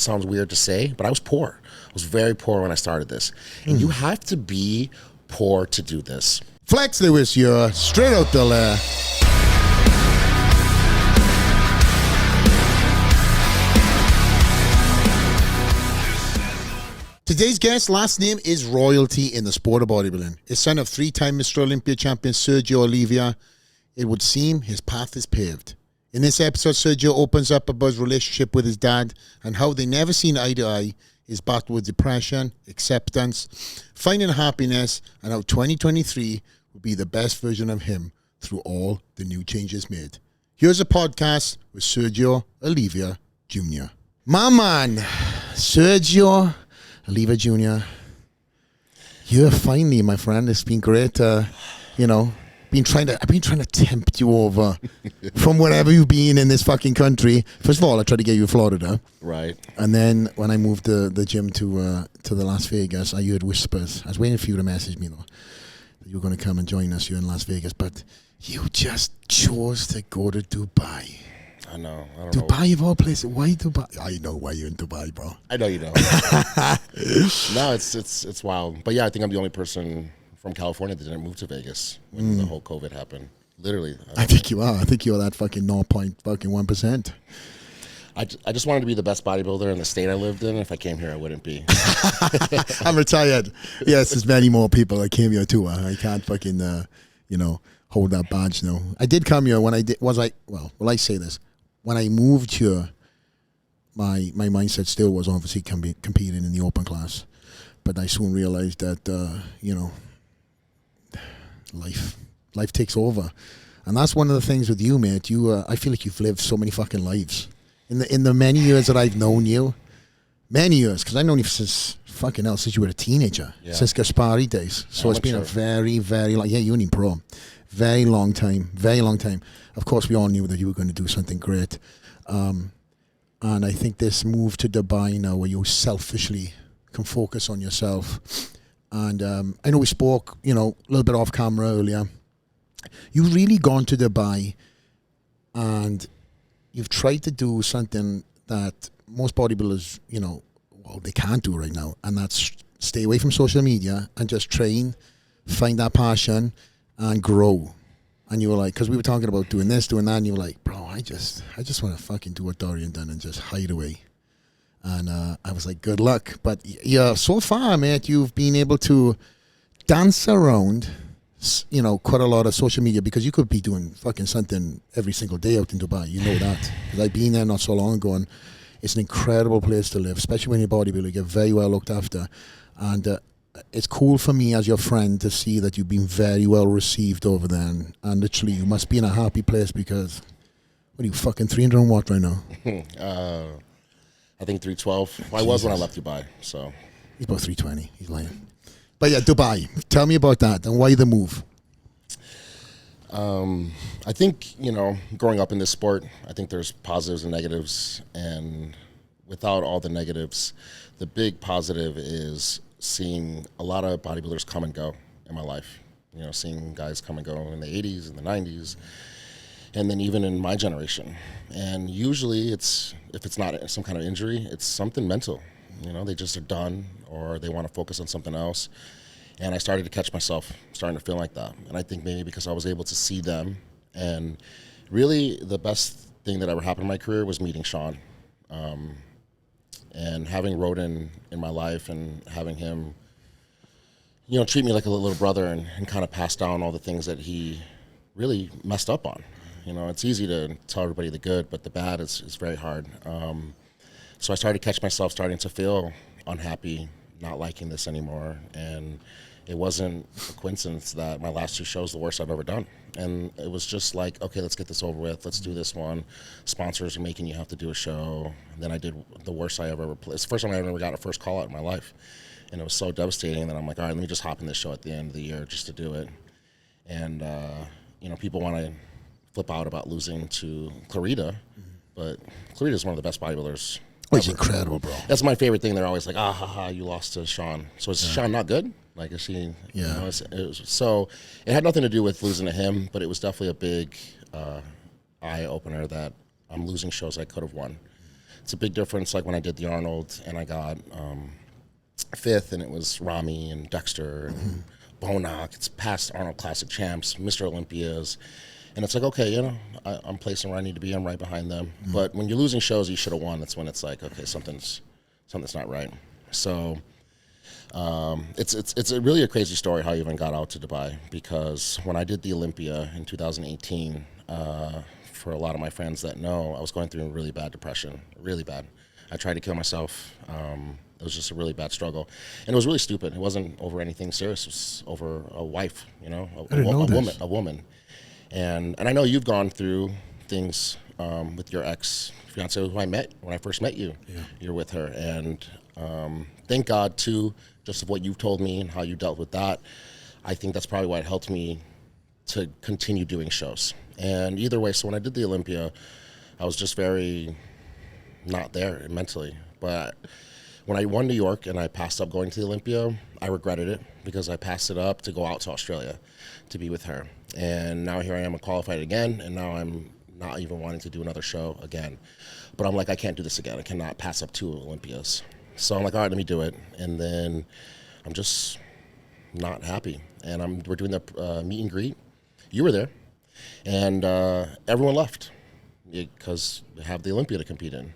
sounds weird to say, but I was poor. I was very poor when I started this. And you have to be poor to do this. Flex Lewis, you're Straight Outta The Lair. Today's guest, last name is royalty in the sport of bodybuilding. His son of three-time Mr. Olympia champion Sergio Oliva. It would seem his path is paved. In this episode, Sergio opens up about his relationship with his dad and how they never seen eye to eye, his battle with depression, acceptance, finding happiness, and how 2023 will be the best version of him through all the new changes made. Here's a podcast with Sergio Oliva Jr. My man, Sergio Oliva Jr. You're finally, my friend. It's been great. I've been trying to tempt you over from wherever you've been in this fucking country. First of all, I tried to get you to Florida. Right. And then when I moved the gym to the Las Vegas, I heard whispers. I was waiting for you to message me, though, that you were going to come and join us here in Las Vegas. But you just chose to go to Dubai. I know. I don't know. Dubai of all places. Why Dubai? I know why you're in Dubai, bro. I know you don't. No, it's wild. But yeah, I think I'm the only person from California that didn't move to Vegas when the whole COVID happened. Literally. I think you are. I think you're that fucking 0.1%. I just wanted to be the best bodybuilder in the state I lived in. If I came here, I wouldn't be. I'm retired. Yes, there's many more people that came here too. I can't fucking, hold that badge now. I did come here when I did. I say this? When I moved here, my mindset still was obviously competing in the open class. But I soon realized that, life takes over. And that's one of the things with you, mate. I feel like you've lived so many fucking lives. In the many years that I've known you, many years, because I've known you since you were a teenager, since Gaspari days. So it's been a very, very long, you and pro, very long time. Of course, we all knew that you were going to do something great. And I think this move to Dubai now, where you selfishly can focus on yourself. And I know we spoke, a little bit off camera earlier. You've really gone to Dubai and you've tried to do something that most bodybuilders, they can't do right now. And that's stay away from social media and just train, find that passion and grow. And you were like, because we were talking about doing this, doing that, and you were like, bro, I just want to fucking do what Dorian done and just hide away. And I was like, good luck. But yeah, so far, mate, you've been able to dance around, quite a lot of social media, because you could be doing fucking something every single day out in Dubai. You know that. Because I've been there not so long ago, and it's an incredible place to live, especially when you're a bodybuilder. You get very well looked after. And it's cool for me as your friend to see that you've been very well received over there. And literally, you must be in a happy place because, what are you, fucking 300 and what right now? I think 312. Well, I was when I left Dubai, so. He's about 320. He's lying. But yeah, Dubai. Tell me about that and why the move. I think, growing up in this sport, I think there's positives and negatives. And without all the negatives, the big positive is seeing a lot of bodybuilders come and go in my life. Seeing guys come and go in the 80s and the 90s. And then even in my generation. And usually if it's not some kind of injury, it's something mental. They just are done or they want to focus on something else. And I started to catch myself starting to feel like that. And I think maybe because I was able to see them. And really the best thing that ever happened in my career was meeting Sean. And having Roden in my life and having him, treat me like a little brother and kind of pass down all the things that he really messed up on. It's easy to tell everybody the good, but the bad is very hard. So I started to catch myself starting to feel unhappy, not liking this anymore. And it wasn't a coincidence that my last two shows, the worst I've ever done. And it was just like, okay, let's get this over with. Let's do this one. Sponsors are making you have to do a show. And then I did the worst I ever played. It's the first time I ever got a first call out in my life. And it was so devastating that I'm like, all right, let me just hop in this show at the end of the year just to do it. And, people want to flip out about losing to Clarita, but Clarita is one of the best bodybuilders. Oh, he's incredible, bro. That's my favorite thing. They're always like, you lost to Sean. So is Sean not good? Like, is he? Yeah. So it had nothing to do with losing to him, but it was definitely a big eye opener that I'm losing shows I could have won. it's a big difference. Like when I did the Arnold and I got 5th, and it was Rami and Dexter and Bonock. It's past Arnold Classic champs, Mr. Olympias. And it's like, okay, you know, I'm placing where I need to be. I'm right behind them. But when you're losing shows you should have won, that's when it's like, okay, something's not right. So it's really a crazy story how I even got out to Dubai, because when I did the Olympia in 2018, for a lot of my friends that know, I was going through a really bad depression, really bad. I tried to kill myself. It was just a really bad struggle, and it was really stupid. It wasn't over anything serious. It was over a wife, you know, a woman. And I know you've gone through things with your ex-fiance who I met when I first met you. Yeah. You're with her, and thank God too, just of what you've told me and how you dealt with that. I think that's probably why it helped me to continue doing shows. And either way, so when I did the Olympia, I was just very not there mentally. But when I won New York and I passed up going to the Olympia, I regretted it, because I passed it up to go out to Australia to be with her. And now here I am, qualified again, and now I'm not even wanting to do another show again. But I'm like, I can't do this again. I cannot pass up 2 Olympias. So I'm like, all right, let me do it. And then I'm just not happy. And we're doing the meet and greet. You were there. And everyone left because we have the Olympia to compete in.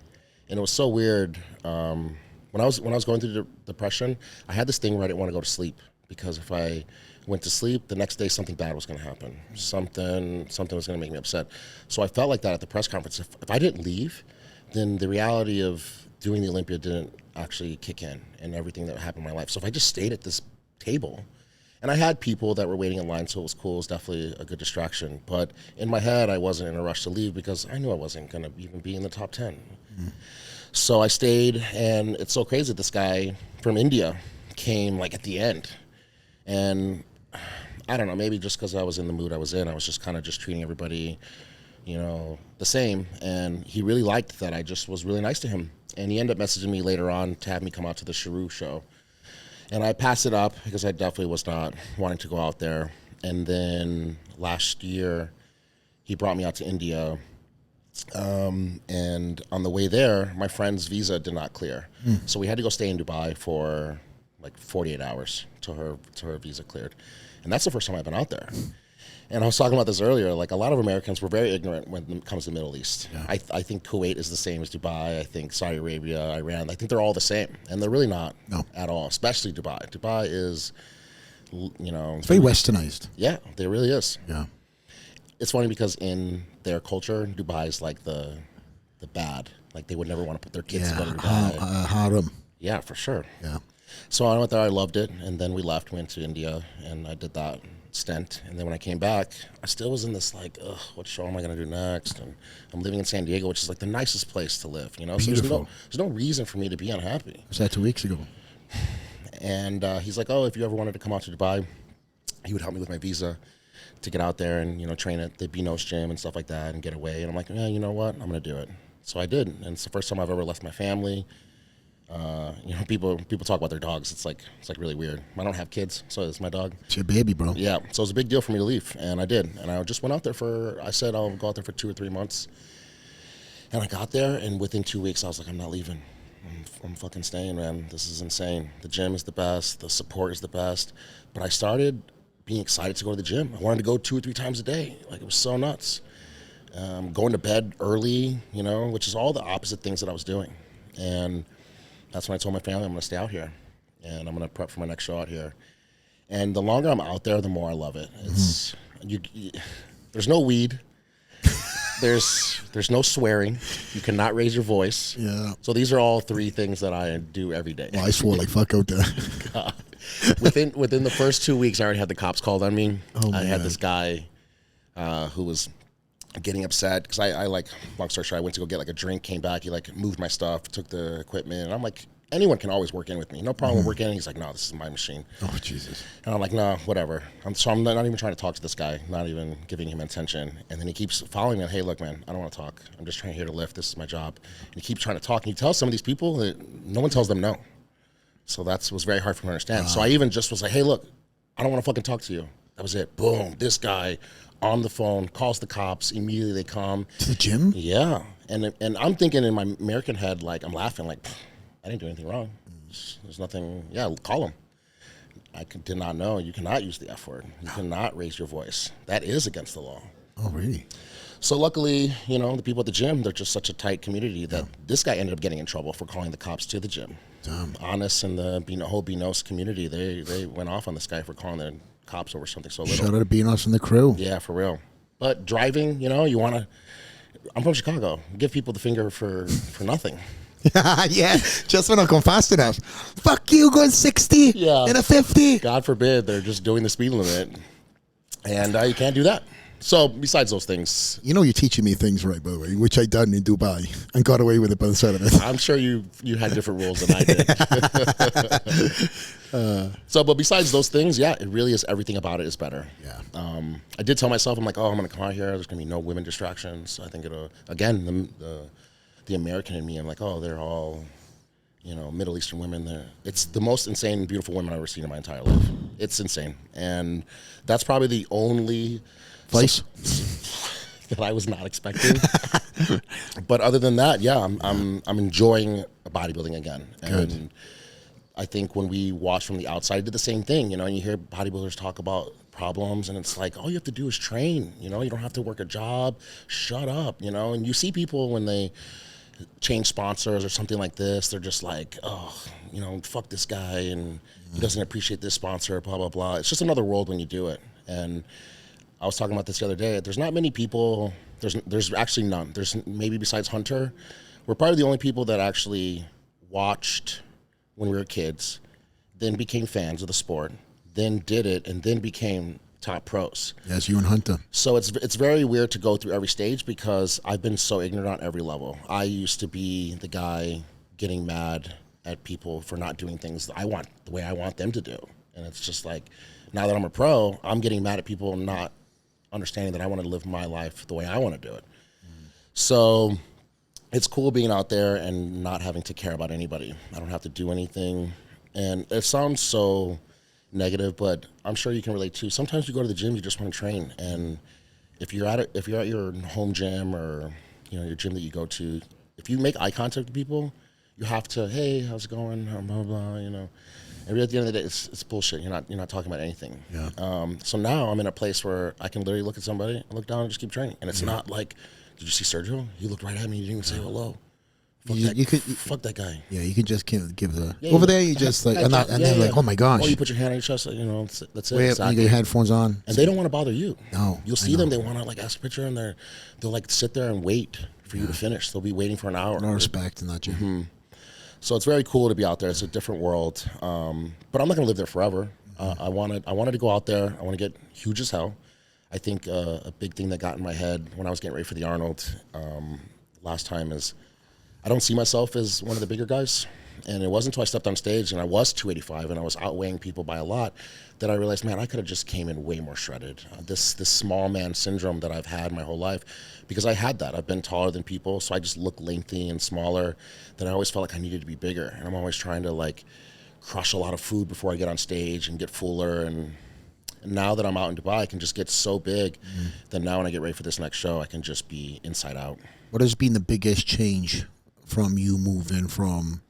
And it was so weird. When I was going through the depression, I had this thing where I didn't want to go to sleep, because if I went to sleep, the next day something bad was going to happen. Something was going to make me upset. So I felt like that at the press conference. If I didn't leave, then the reality of doing the Olympia didn't actually kick in, and everything that happened in my life. So if I just stayed at this table, and I had people that were waiting in line, so it was cool. It was definitely a good distraction. But in my head, I wasn't in a rush to leave, because I knew I wasn't going to even be in the top 10. So I stayed, and it's so crazy. This guy from India came like at the end, and I don't know, maybe just because I was in the mood I was in, I was just kind of just treating everybody, you know, the same. And he really liked that I just was really nice to him. And he ended up messaging me later on to have me come out to the Sharu show. And I passed it up because I definitely was not wanting to go out there. And then last year, he brought me out to India. And on the way there, my friend's visa did not clear. So we had to go stay in Dubai for like 48 hours till her visa cleared. And that's the first time I've been out there. And I was talking about this earlier, like a lot of Americans were very ignorant when it comes to the Middle East. Yeah. I think Kuwait is the same as Dubai. I think Saudi Arabia, Iran, I think they're all the same. And they're really not at all, especially Dubai. Dubai is, you know. It's very westernized. Yeah, it really is. Yeah. It's funny because in their culture, Dubai is like the bad. Like they would never want to put their kids to go to Dubai. Harem. Yeah, for sure. Yeah. So I went there, I loved it, and then we left, went to India, and I did that stint. And then when I came back, I still was in this like, ugh, what show am I going to do next? And I'm living in San Diego, which is like the nicest place to live, you know? Beautiful. So there's no reason for me to be unhappy. Was that 2 weeks ago? And he's like, oh, if you ever wanted to come out to Dubai, he would help me with my visa to get out there and, you know, train at the Beano's gym and stuff like that and get away. And I'm like, yeah, you know what? I'm going to do it. So I did. And it's the first time I've ever left my family. You know, people talk about their dogs. It's like really weird. I don't have kids, so it's my dog. It's your baby, bro. Yeah, so it was a big deal for me to leave, and I did. And I just went out there I said I'll go out there for 2 or 3 months. And I got there, and within 2 weeks, I was like, I'm not leaving. I'm fucking staying, man. This is insane. The gym is the best. The support is the best. But I started being excited to go to the gym. I wanted to go 2 or 3 times a day. Like, it was so nuts. Going to bed early, you know, which is all the opposite things that I was doing. And that's when I told my family I'm going to stay out here, and I'm going to prep for my next show out here. And the longer I'm out there, the more I love it. It's there's no weed, there's no swearing, you cannot raise your voice. Yeah. So these are all 3 things that I do every day. Well, I swore like fuck out there. Within the first 2 weeks, I already had the cops called on me. I had this guy who was getting upset because I like, long story short, I went to go get like a drink, came back, he like moved my stuff, took the equipment, and I'm like, anyone can always work in with me, no problem with working in. He's like, no, this is my machine. Oh, Jesus. And I'm like, no, whatever. I'm not even trying to talk to this guy, not even giving him attention. And then he keeps following me, and, hey, look, man, I don't want to talk. I'm just trying here to lift. This is my job. And he keeps trying to talk, and he tells some of these people that no one tells them no. So was very hard for me to understand. So I even just was like, hey, look, I don't want to fucking talk to you. That was it. Boom. This guy on the phone calls the cops. Immediately they come To the gym? Yeah, and I'm thinking in my American head, like I'm laughing, like I didn't do anything wrong. There's nothing. Yeah, call him. Did not know you cannot use the F word. You cannot raise your voice. That is against the law. Oh, really? So luckily, the people at the gym, they're just such a tight community that this guy ended up getting in trouble for calling the cops to the gym. Damn. Honest and the whole Beanos community, they went off on this guy for calling the cops over something so little. Shout out to Beanos and the crew. Yeah, for real. But driving, you want to. I'm from Chicago. Give people the finger for nothing. Yeah, just when I come fast enough. Fuck you, going 60 in a 50. God forbid they're just doing the speed limit, and you can't do that. So besides those things, you're teaching me things right, by the way, which I done in Dubai and got away with it by the side of it. I'm sure you had different rules than I did. But besides those things, yeah, it really is, everything about it is better. Yeah. I did tell myself, I'm like, I'm going to come out here. There's going to be no women distractions. I think it'll, again, the American in me, I'm like, they're all, Middle Eastern women. It's the most insane, beautiful women I've ever seen in my entire life. It's insane. And that's probably the only vice that I was not expecting. But other than that, yeah, I'm enjoying bodybuilding again. And Good. I think when we watch from the outside, did the same thing, and you hear bodybuilders talk about problems, and it's like, all you have to do is train, you don't have to work a job, shut up, and you see people when they change sponsors or something like this, they're just like, fuck this guy, and he doesn't appreciate this sponsor, blah, blah, blah. It's just another world when you do it. And I was talking about this the other day. There's not many people, there's actually none. There's maybe besides Hunter, we're probably the only people that actually watched when we were kids, then became fans of the sport, then did it, and then became top pros. Yes, you and Hunter. So it's very weird to go through every stage because I've been so ignorant on every level. I used to be the guy getting mad at people for not doing things the way I want them to do. And it's just like, now that I'm a pro, I'm getting mad at people not understanding that I want to live my life the way I want to do it. So it's cool being out there and not having to care about anybody. I don't have to do anything. And it sounds so negative, but I'm sure you can relate too. Sometimes you go to the gym, you just want to train. And if you're at your home gym or your gym that you go to, if you make eye contact with people, you have to, hey, how's it going? Blah, blah, blah, And at the end of the day, it's bullshit. You're not talking about anything. Yeah. So now I'm in a place where I can literally look at somebody, I look down and just keep training. And it's not like, did you see Sergio? He looked right at me. He didn't even say hello. Fuck that guy. Yeah, you can just give the over there. You just like and then like, oh my gosh. Or you put your hand on your chest. That's it. Wait, exactly. you got your headphones on, and they don't want to bother you. No, you'll see them. They want to like ask a picture, and they'll like sit there and wait for you to finish. They'll be waiting for an hour. No respect in that gym. Mm-hmm. So it's very cool to be out there. It's a different world. But I'm not going to live there forever. I wanted to go out there. I want to get huge as hell. I think a big thing that got in my head when I was getting ready for the Arnold last time is I don't see myself as one of the bigger guys. And it wasn't until I stepped on stage and I was 285 and I was outweighing people by a lot that I realized, man, I could have just came in way more shredded. This small man syndrome that I've had my whole life, because I had that. I've been taller than people, so I just look lengthy and smaller, that I always felt like I needed to be bigger. And I'm always trying to like crush a lot of food before I get on stage and get fuller. And now that I'm out in Dubai, I can just get so big that now when I get ready for this next show, I can just be inside out. What has been the biggest change from you moving from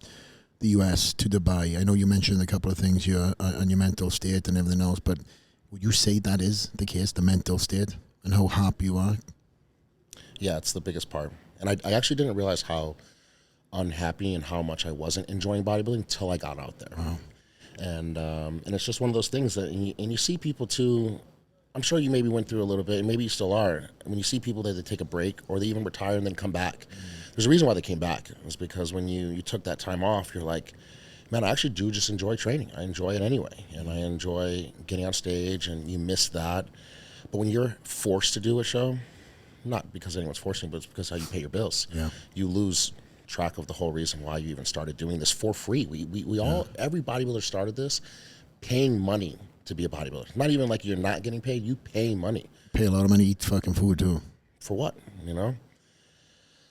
the US to Dubai? I know you mentioned a couple of things here on your mental state and everything else, but would you say that is the case, the mental state, and how happy you are? Yeah, it's the biggest part. And I actually didn't realize how unhappy and how much I wasn't enjoying bodybuilding until I got out there. Wow. And it's just one of those things that, and you see people too, I'm sure you maybe went through a little bit, and maybe you still are, when you see people that they take a break or they even retire and then come back. There's a reason why they came back. It's because when you took that time off, you're like, man, I actually do just enjoy training. I enjoy it anyway. And I enjoy getting on stage, and you miss that. But when you're forced to do a show, not because anyone's forcing, but it's because how you pay your bills. Yeah. You lose track of the whole reason why you even started doing this for free. We all, every bodybuilder started this paying money to be a bodybuilder. Not even like you're not getting paid, you pay money. Pay a lot of money, eat fucking food too. For what,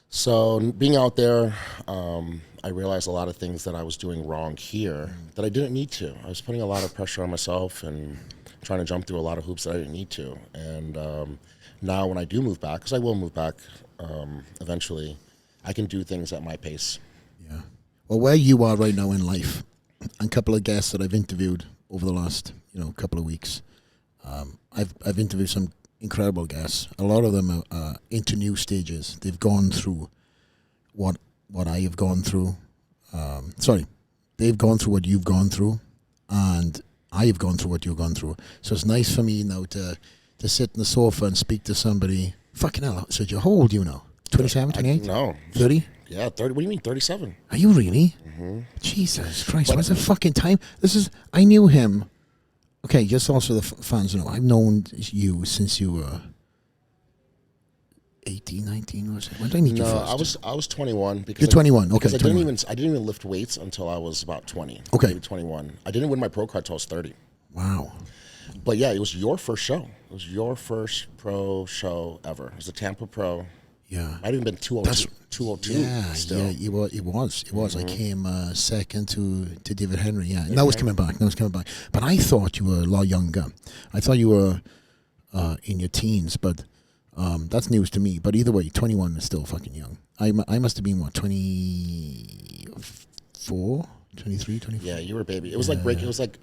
So being out there, I realized a lot of things that I was doing wrong here that I didn't need to. I was putting a lot of pressure on myself and trying to jump through a lot of hoops that I didn't need to. And now when I do move back, because I will move back eventually, I can do things at my pace. Yeah. Well, where you are right now in life, and a couple of guests that I've interviewed over the last, couple of weeks, I've interviewed some incredible guests. A lot of them are into new stages. They've gone through what I have gone through. They've gone through what you've gone through, and I have gone through what you've gone through. So it's nice for me now to sit on the sofa and speak to somebody. Fucking hell, so how old are you now? 27, 28? No. 30? Yeah, 30. What do you mean, 37? Are you really? Mm-hmm. Jesus Christ, what's the fucking time? I knew him. Okay, just also the fans know, I've known you since you were 18, 19, or something. When did I meet you first? I was 21. Because You're 21, okay. Because I didn't even lift weights until I was about 20. Okay. Maybe 21. I didn't win my pro card until I was 30. Wow. But yeah, it was your first show. It was your first pro show ever. It was the Tampa Pro. Yeah. Might have even been 202 yeah, still. Yeah, it was. Mm-hmm. I came second to David Henry, yeah. That was coming back. But I thought you were a lot younger. I thought you were in your teens, but that's news to me. But either way, 21 is still fucking young. I must have been, 24? 23, 24? Yeah, you were a baby. It was like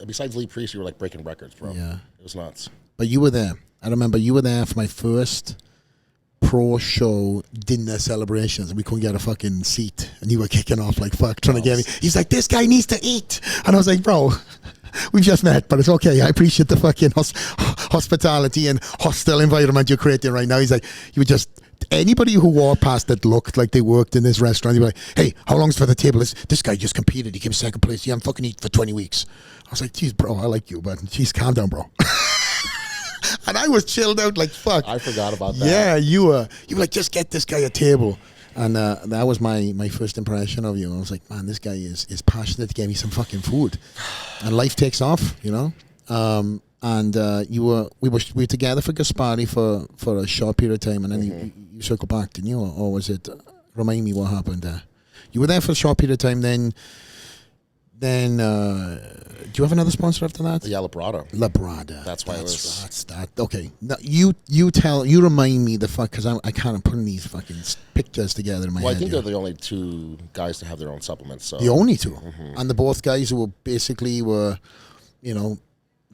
besides Lee Priest, you were like breaking records, bro. Yeah. It was nuts. But you were there. I remember you were there for my first pro show dinner celebrations, and we couldn't get a fucking seat, and you were kicking off like fuck, trying to get me. He's like, this guy needs to eat. And I was like, bro, we've just met, but it's okay. I appreciate the fucking hospitality and hostile environment you're creating right now. He's like, you would just... Anybody who walked past that looked like they worked in this restaurant, you'd be like, hey, how long's for the table? This guy just competed. He came second place. Yeah, I'm fucking eating for 20 weeks. I was like, geez, bro, I like you, but geez, calm down, bro. And I was chilled out like fuck. I forgot about that. Yeah, you were like, just get this guy a table. And that was my first impression of you. I was like, man, this guy is passionate to get me some fucking food. And life takes off, And we were together for Gaspari for a short period of time, and then you circled back, didn't you? Or was it? Remind me what happened there. You were there for a short period of time. Then do you have another sponsor after that? Yeah, Labrada. That's why it was. That's that. Okay. Now, you remind me the fuck, because I kind of putting these fucking pictures together in my head. Well, I think they're the only two guys to have their own supplements. So. The only two, and the both guys who were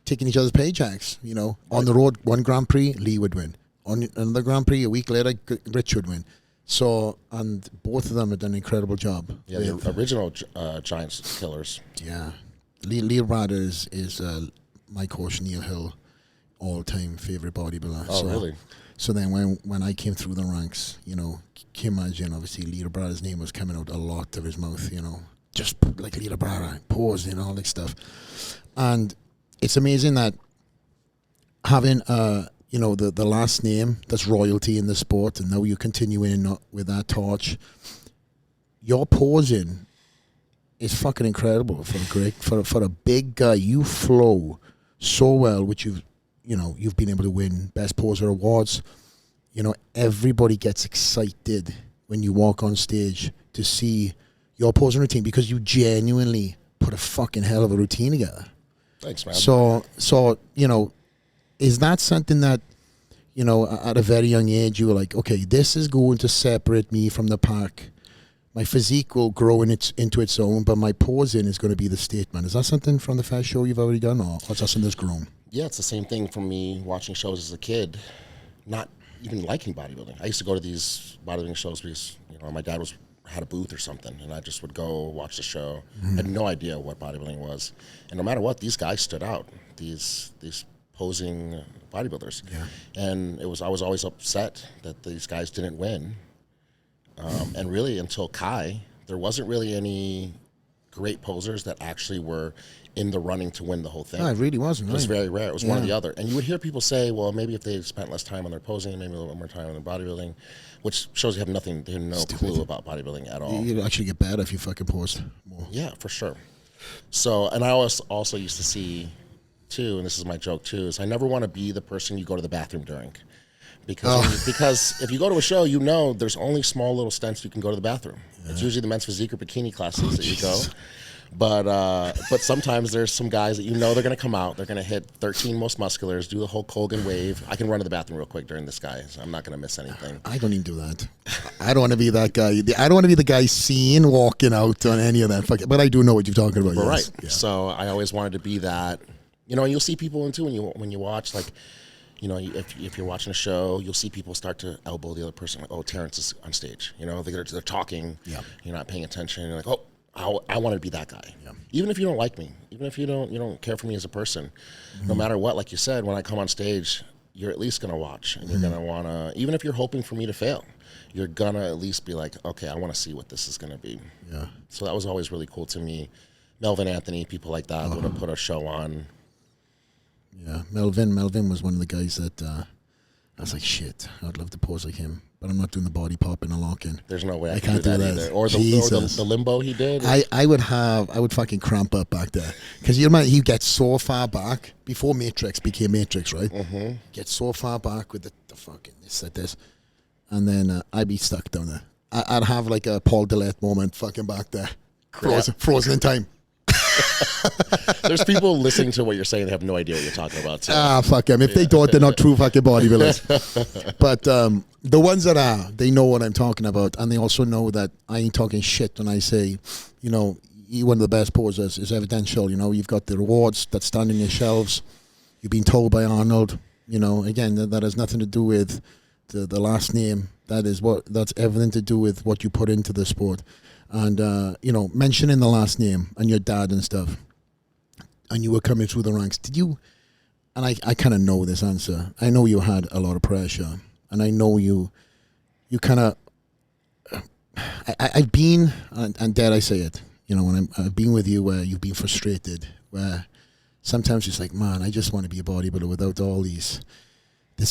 taking each other's paychecks, on the road, one Grand Prix, Lee would win. On another Grand Prix, a week later, Rich would win. So, and both of them had done an incredible job. Yeah, the original Giants killers. Yeah. Lee Rada is my coach, Neil Hill, all-time favorite bodybuilder. Oh, really? So then when I came through the ranks, can you imagine, obviously, Lee Brada's name was coming out a lot of his mouth, just like Lee Brada, pause, all that stuff. And it's amazing that having, the last name that's royalty in the sport, and now you're continuing with that torch. Your posing is fucking incredible for a big guy. You flow so well, which you've been able to win Best Poser awards. Everybody gets excited when you walk on stage to see your posing routine, because you genuinely put a fucking hell of a routine together. Thanks, man. So is that something that, at a very young age, you were like, okay, this is going to separate me from the pack. My physique will grow into its own, but my posing is going to be the statement. Is that something from the first show you've already done, or is that something that's grown? Yeah, it's the same thing for me watching shows as a kid, not even liking bodybuilding. I used to go to these bodybuilding shows because, my dad had a booth or something, and I just would go watch the show. I had no idea what bodybuilding was. And no matter what, these guys stood out, these posing bodybuilders. Yeah. And I was always upset that these guys didn't win. And really, until Kai, there wasn't really any great posers that actually were in the running to win the whole thing. No, it really wasn't. It was very rare. It was one or the other. And you would hear people say, well, maybe if they spent less time on their posing, maybe a little bit more time on their bodybuilding, which shows you have no clue about bodybuilding at all. You'd actually get better if you fucking posed more. Yeah, for sure. So, and I also used to see, too, and this is my joke, too, is I never want to be the person you go to the bathroom during. Because if you go to a show, there's only small little stints you can go to the bathroom. Yeah. It's usually the men's physique or bikini classes that you go. But sometimes there's some guys that they're going to come out, they're going to hit 13 most musculars, do the Hulk Hogan wave. I can run to the bathroom real quick during this guy, so I'm not going to miss anything. I don't even do that. I don't want to be that guy. I don't want to be the guy seen walking out on any of that. But I do know what you're talking about. But yes. Right. Yeah. So I always wanted to be that. And you'll see people too when you watch, like, if you're watching a show, you'll see people start to elbow the other person. Like, oh, Terrence is on stage. They're talking. Yeah. You're not paying attention. You're like, oh, I want to be that guy. Yeah. Even if you don't like me, even if you don't care for me as a person, no matter what, like you said, when I come on stage, you're at least going to watch, and you're going to want to, even if you're hoping for me to fail, you're going to at least be like, okay, I want to see what this is going to be. Yeah. So that was always really cool to me. Melvin Anthony, people like that would have put a show on. Yeah, Melvin was one of the guys that I was like, shit, I'd love to pose like him, but I'm not doing the body popping and locking. There's no way I can't do that either. Or the limbo he did. I would fucking cramp up back there, because he gets so far back before Matrix became Matrix, right? Mm-hmm. Gets so far back with the fucking this, and then I'd be stuck down there. I'd have like a Paul Dillette moment fucking back there, frozen in time. There's people listening to what you're saying that have no idea what you're talking about. So. Fuck them. If they don't, they're not true fucking bodybuilders. But the ones that are, they know what I'm talking about, and they also know that I ain't talking shit when I say, you're one of the best posers. Is evidential. You've got the rewards that stand on your shelves. You've been told by Arnold. Again, that has nothing to do with the last name. That's everything to do with what you put into the sport. And, mentioning the last name and your dad and stuff, and you were coming through the ranks, did you, and I kind of know this answer, I know you had a lot of pressure, and I know you kind of, I've been, and dare I say it, when I've been with you where you've been frustrated, where sometimes it's like, man, I just want to be a bodybuilder without all this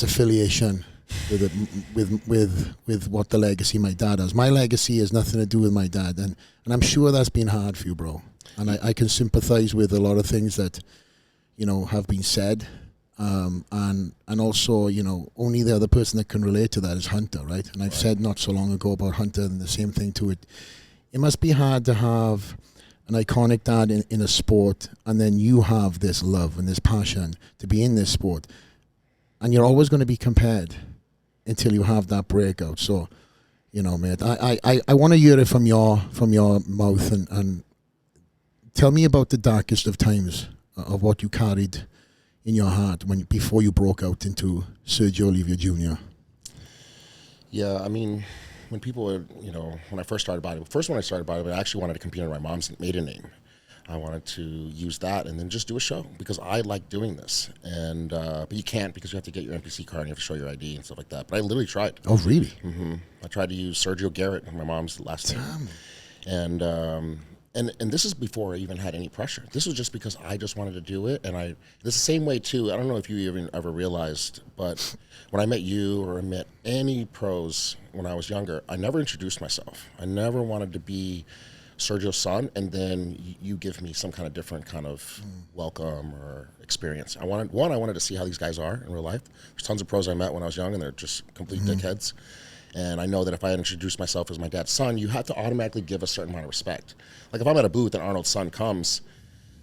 affiliation with what the legacy my dad has. My legacy has nothing to do with my dad, and I'm sure that's been hard for you, bro. And I can sympathize with a lot of things that have been said, and also only the other person that can relate to that is Hunter, right? And I've said not so long ago about Hunter, and the same thing to it. It must be hard to have an iconic dad in a sport, and then you have this love and this passion to be in this sport, and you're always going to be compared until you have that breakout. So, mate, I want to hear it from your mouth, and tell me about the darkest of times of what you carried in your heart before you broke out into Sergio Oliva Jr. Yeah, I mean, when people were, when I first started bodybuilding, I actually wanted to compete under my mom's maiden name. I wanted to use that and then just do a show because I like doing this. And but you can't, because you have to get your NPC card and you have to show your ID and stuff like that. But I literally tried. Oh, really? Mm-hmm. I tried to use Sergio Garrett, my mom's last name. And this is before I even had any pressure. This was just because I just wanted to do it. And this is the same way too. I don't know if you even ever realized, but when I met you or I met any pros when I was younger, I never introduced myself. I never wanted to be Sergio's son, and then you give me some kind of different kind of welcome or experience. I wanted to see how these guys are in real life. There's tons of pros I met when I was young, and they're just complete dickheads. And I know that if I had introduced myself as my dad's son, you have to automatically give a certain amount of respect. Like if I'm at a booth and Arnold's son comes,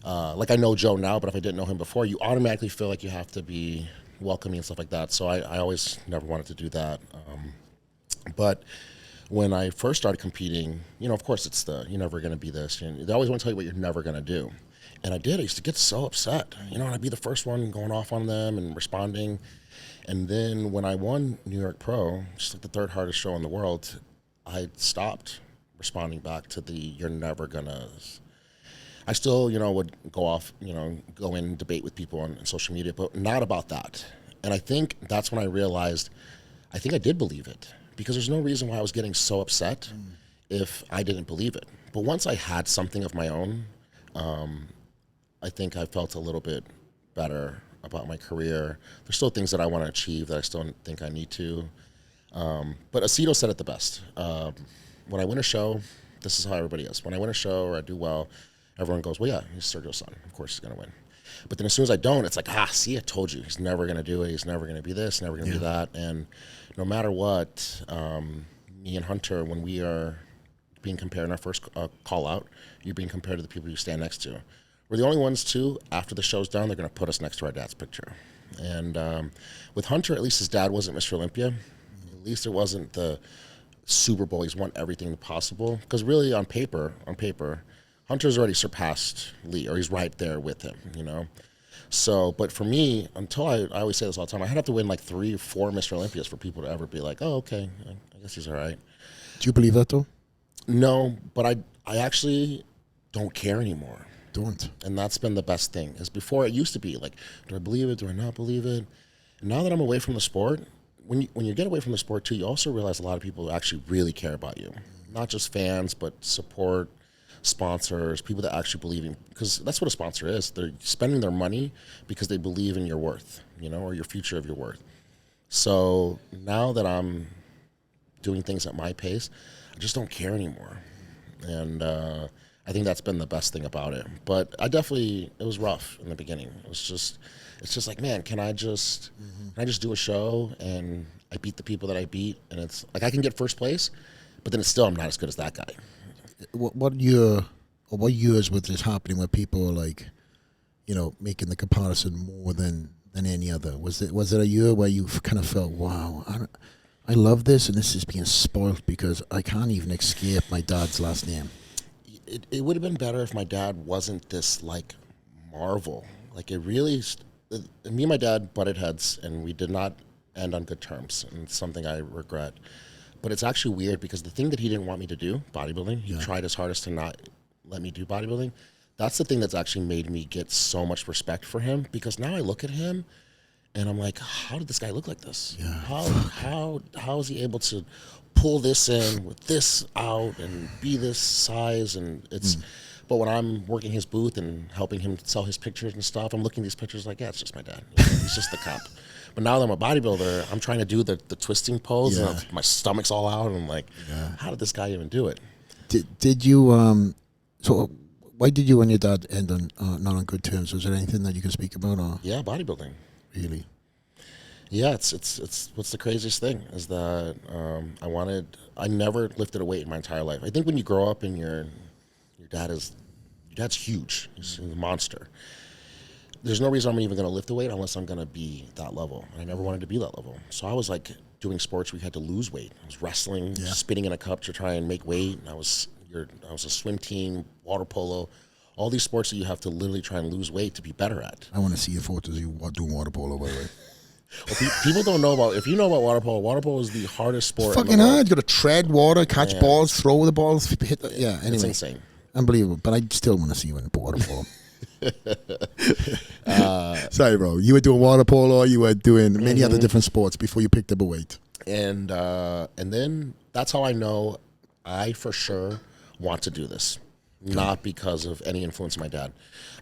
like I know Joe now, but if I didn't know him before, you automatically feel like you have to be welcoming and stuff like that. So I always never wanted to do that. But when I first started competing, of course it's you're never going to be this. They always want to tell you what you're never going to do. And I did. I used to get so upset. And I'd be the first one going off on them and responding. And then when I won New York Pro, just like the third hardest show in the world, I stopped responding back to you're never going to. I still, would go off, go in and debate with people on social media, but not about that. And I think that's when I realized, I think I did believe it. Because there's no reason why I was getting so upset if I didn't believe it. But once I had something of my own, I think I felt a little bit better about my career. There's still things that I want to achieve that I still think I need to. But Aceto said it the best. When I win a show, this is how everybody is. When I win a show or I do well, everyone goes, well, yeah, he's Sergio's son. Of course he's going to win. But then as soon as I don't, it's like, see, I told you. He's never going to do it. He's never going to be this, never going to be that. And no matter what, me and Hunter, when we are being compared in our first call out. You're being compared to the people you stand next to. We're the only ones, too, after the show's done, they're going to put us next to our dad's picture. And with Hunter, at least his dad wasn't Mr. Olympia. At least it wasn't the Super Bowl. He's won everything possible. Because really, on paper, Hunter's already surpassed Lee, or he's right there with him, you know? So, but for me, until I always say this all the time, I had to win like 3 or 4 Mr. Olympias for people to ever be like, oh, okay, I guess he's all right. Do you believe that, though? No, but I actually don't care anymore. Don't. And that's been the best thing. Is before it used to be like, do I believe it? Do I not believe it? And now that I'm away from the sport, when you get away from the sport too, you also realize a lot of people actually really care about you. Not just fans, but support, sponsors, people that actually believe in, because that's what a sponsor is. They're spending their money because they believe in your worth, you know, or your future of your worth. So now that I'm doing things at my pace, I just don't care anymore. And I think that's been the best thing about it. But it was rough in the beginning. It's just like, man, can I just do a show and I beat the people that I beat, and it's like I can get first place, but then it's still I'm not as good as that guy. What years was this happening where people are like, you know, making the comparison more than any other? Was it a year where you kind of felt, wow, I love this, and this is being spoiled because I can't even escape my dad's last name? It would have been better if my dad wasn't this like marvel. Like it really, me and my dad butted heads, and we did not end on good terms, and it's something I regret. But it's actually weird because the thing that he didn't want me to do, bodybuilding, he tried his hardest to not let me do bodybuilding. That's the thing that's actually made me get so much respect for him, because now I look at him and I'm like, how did this guy look like this? Yeah. How is he able to pull this in with this out and be this size? And it's, but when I'm working his booth and helping him sell his pictures and stuff, I'm looking at these pictures like, yeah, it's just my dad. He's just the cop. But now that I'm a bodybuilder, I'm trying to do the twisting pose, and my stomach's all out, and I'm like, how did this guy even do it? Did you, so why did you and your dad end on not on good terms? Was there anything that you can speak about? Or? Yeah, bodybuilding. Really? Yeah, it's what's the craziest thing is that I never lifted a weight in my entire life. I think when you grow up and your dad's huge, he's a monster. There's no reason I'm even going to lift a weight unless I'm going to be that level. And I never wanted to be that level. So I was like doing sports where you had to lose weight. I was wrestling, spitting in a cup to try and make weight. And I was a swim team, water polo, all these sports that you have to literally try and lose weight to be better at. I want to see your photos of you doing water polo, by the way. Well, people don't know about, if you know about water polo is the hardest sport. It's fucking hard. You got to tread water, catch balls, throw the balls, hit the, anyway. It's insane. Unbelievable. But I still want to see you in water polo. Sorry, bro. You were doing water polo. You were doing many other different sports before you picked up a weight. And then that's how I know I for sure want to do this. Not because of any influence of my dad.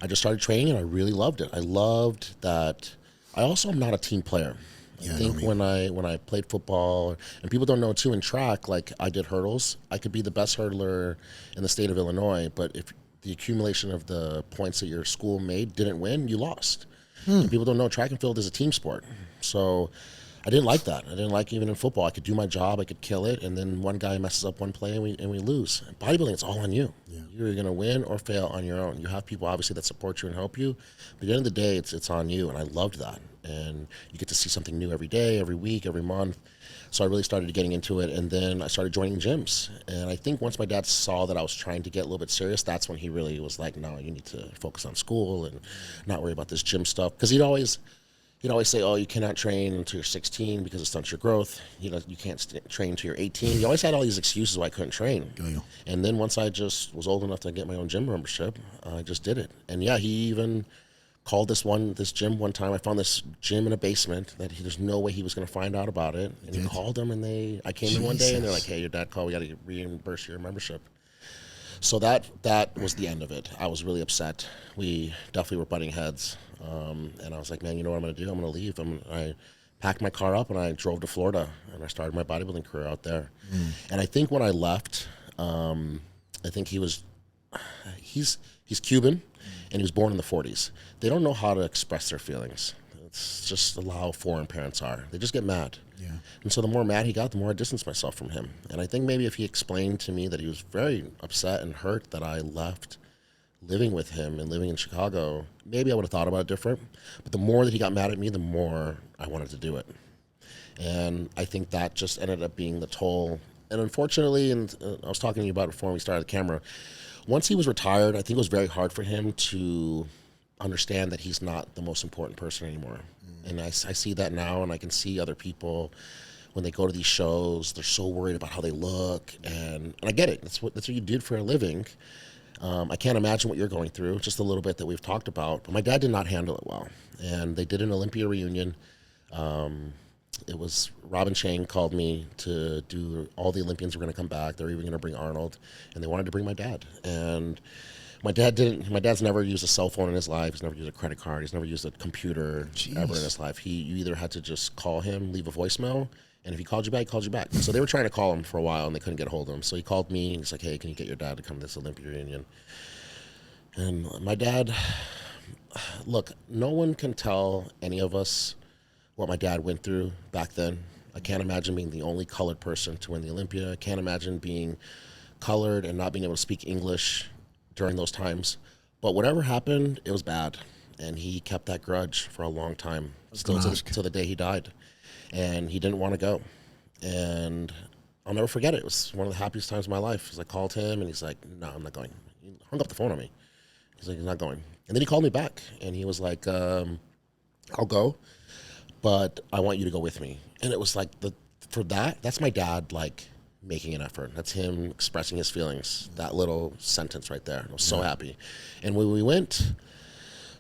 I just started training and I really loved it. I loved that. I also am not a team player. I think when I played football, and people don't know too, in track, like I did hurdles. I could be the best hurdler in the state of Illinois, but if the accumulation of the points that your school made didn't win, you lost. And people don't know track and field is a team sport. So I didn't like that. I didn't like even in football. I could do my job, I could kill it, and then one guy messes up one play and we lose. In bodybuilding, it's all on you. Yeah. You're going to win or fail on your own. You have people obviously that support you and help you, but at the end of the day, it's on you, and I loved that. And you get to see something new every day, every week, every month. So I really started getting into it, and then I started joining gyms. And I think once my dad saw that I was trying to get a little bit serious, that's when he really was like, no, you need to focus on school and not worry about this gym stuff. Because he'd always say, oh, you cannot train until you're 16 because it stunts your growth. You know, you can't train until you're 18. He always had all these excuses why I couldn't train. Oh, yeah. And then once I just was old enough to get my own gym membership, I just did it. And yeah, he even called this gym one time. I found this gym in a basement that there's no way he was going to find out about it. And he called them, and I came in one day, and they're like, hey, your dad called. We got to reimburse your membership. So that was the end of it. I was really upset. We definitely were butting heads. And I was like, man, you know what I'm going to do? I'm going to leave. I packed my car up, and I drove to Florida, and I started my bodybuilding career out there. And I think when I left, I think he's Cuban, and he was born in the 40s. They don't know how to express their feelings. It's just how foreign parents are. They just get mad. Yeah. And so the more mad he got, the more I distanced myself from him. And I think maybe if he explained to me that he was very upset and hurt that I left living with him and living in Chicago, maybe I would have thought about it different. But the more that he got mad at me, the more I wanted to do it. And I think that just ended up being the toll. And unfortunately, and I was talking to you about it before we started the camera, once he was retired, I think it was very hard for him to understand that he's not the most important person anymore. And I see that now, and I can see other people when they go to these shows, they're so worried about how they look, and I get it. That's what you did for a living. I can't imagine what you're going through, just a little bit that we've talked about. But my dad did not handle it well, and they did an Olympia reunion. It was Robin Chang called me to do, all the Olympians were going to come back. They were even going to bring Arnold, and they wanted to bring my dad. And my dad's never used a cell phone in his life. He's never used a credit card. He's never used a computer ever in his life. You either had to just call him, leave a voicemail, and if he called you back, he called you back. So they were trying to call him for a while, and they couldn't get a hold of him. So he called me, and he's like, hey, can you get your dad to come to this Olympia reunion? And my dad, look, no one can tell any of us what my dad went through back then. I can't imagine being the only colored person to win the Olympia. I can't imagine being colored and not being able to speak English during those times. But whatever happened, it was bad. And he kept that grudge for a long time, still till the day he died. And he didn't want to go. And I'll never forget it. It was one of the happiest times of my life. As I called him, and he's like, no, I'm not going. He hung up the phone on me. He's like, he's not going. And then he called me back, and he was like, I'll go, but I want you to go with me. And it was like, that's my dad, like, making an effort. That's him expressing his feelings. That little sentence right there. I was so happy. And when we went,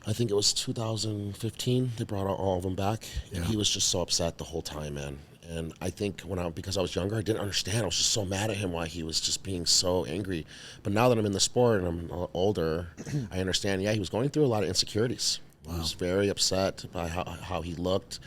I think it was 2015, they brought all of them back. Yeah. And he was just so upset the whole time, man. And I think because I was younger, I didn't understand. I was just so mad at him why he was just being so angry. But now that I'm in the sport and I'm older, I understand, he was going through a lot of insecurities. Wow. He was very upset by how he looked,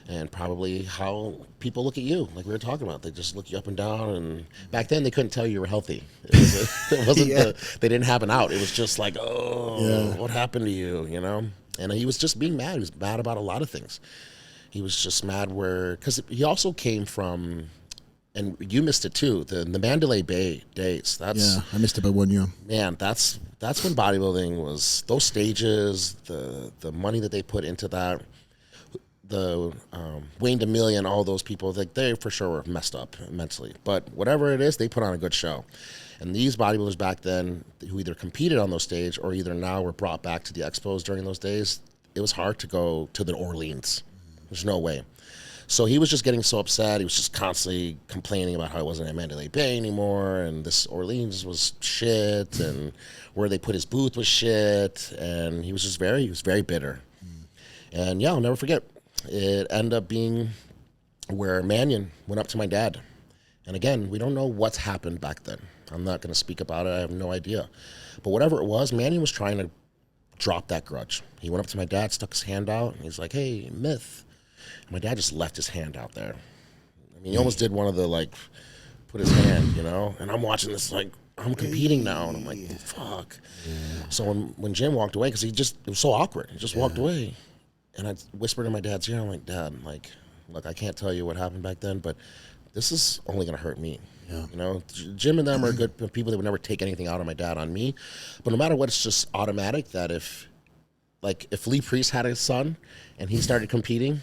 and probably how people look at you, like we were talking about. They just look you up and down, and back then they couldn't tell you were healthy. It wasn't they didn't have an out. It was just like, what happened to you, you know? And he was just being mad. He was mad about a lot of things. He was just mad because he also came from, and you missed it too, the Mandalay Bay days. I missed it by 1 year. Man, that's when bodybuilding was, those stages, the money that they put into that, the Wayne DeMillion, all those people, they for sure were messed up mentally. But whatever it is, they put on a good show. And these bodybuilders back then, who either competed on those stage or either now were brought back to the expos during those days, it was hard to go to the Orleans. There's no way. So he was just getting so upset. He was just constantly complaining about how it wasn't at Mandalay Bay anymore, and this Orleans was shit, and where they put his booth was shit, and he was very bitter. And I'll never forget. It ended up being where Mannion went up to my dad. And again, we don't know what's happened back then. I'm not going to speak about it. I have no idea. But whatever it was, Mannion was trying to drop that grudge. He went up to my dad, stuck his hand out, and he's like, hey, Myth. And my dad just left his hand out there. I mean, he almost did one of the, like, put his hand, you know? And I'm watching this, like, I'm competing now. And I'm like, fuck. Yeah. So when Jim walked away, because it was so awkward. He just walked away. And I whispered in my dad's ear, I'm like, Dad, like, look, I can't tell you what happened back then, but this is only going to hurt me. Yeah. You know, Jim and them are good people. They would never take anything out of my dad on me. But no matter what, it's just automatic that if Lee Priest had a son and he started competing,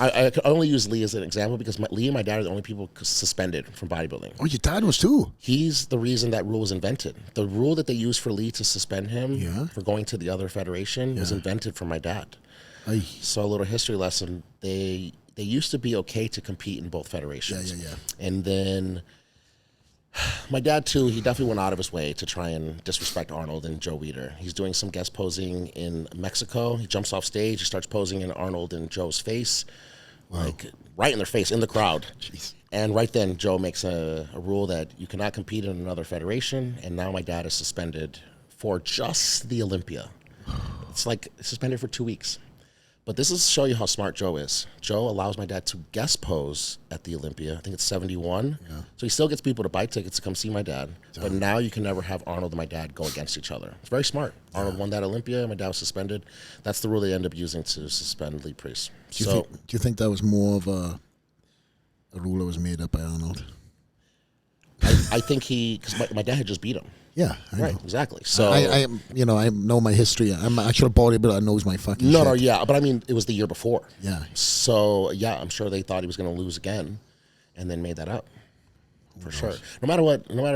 I could only use Lee as an example because Lee and my dad are the only people suspended from bodybuilding. Oh, your dad was too? He's the reason that rule was invented. The rule that they used for Lee to suspend him for going to the other federation was invented for my dad. Aye. So a little history lesson, they used to be okay to compete in both federations. And then my dad, too, he definitely went out of his way to try and disrespect Arnold and Joe Weider. He's doing some guest posing in Mexico. He jumps off stage. He starts posing in Arnold and Joe's face, like right in their face, in the crowd. Jeez. And right then, Joe makes a rule that you cannot compete in another federation. And now my dad is suspended for just the Olympia. It's like suspended for 2 weeks. But this is to show you how smart Joe is. Joe allows my dad to guest pose at the Olympia. I think it's 71. Yeah. So he still gets people to buy tickets to come see my dad. But now you can never have Arnold and my dad go against each other. It's very smart. Arnold won that Olympia. My dad was suspended. That's the rule they end up using to suspend Lee Priest. Do you think that was more of a ruler was made up by Arnold. I think because my dad had just beat him. Yeah, I Right, know. exactly. So I know my history. I'm an actual bodybuilder that knows my fucking shit. no, yeah, but I mean, it was the year before. Yeah. So yeah, I'm sure they thought he was going to lose again, and then made that up. For sure. No matter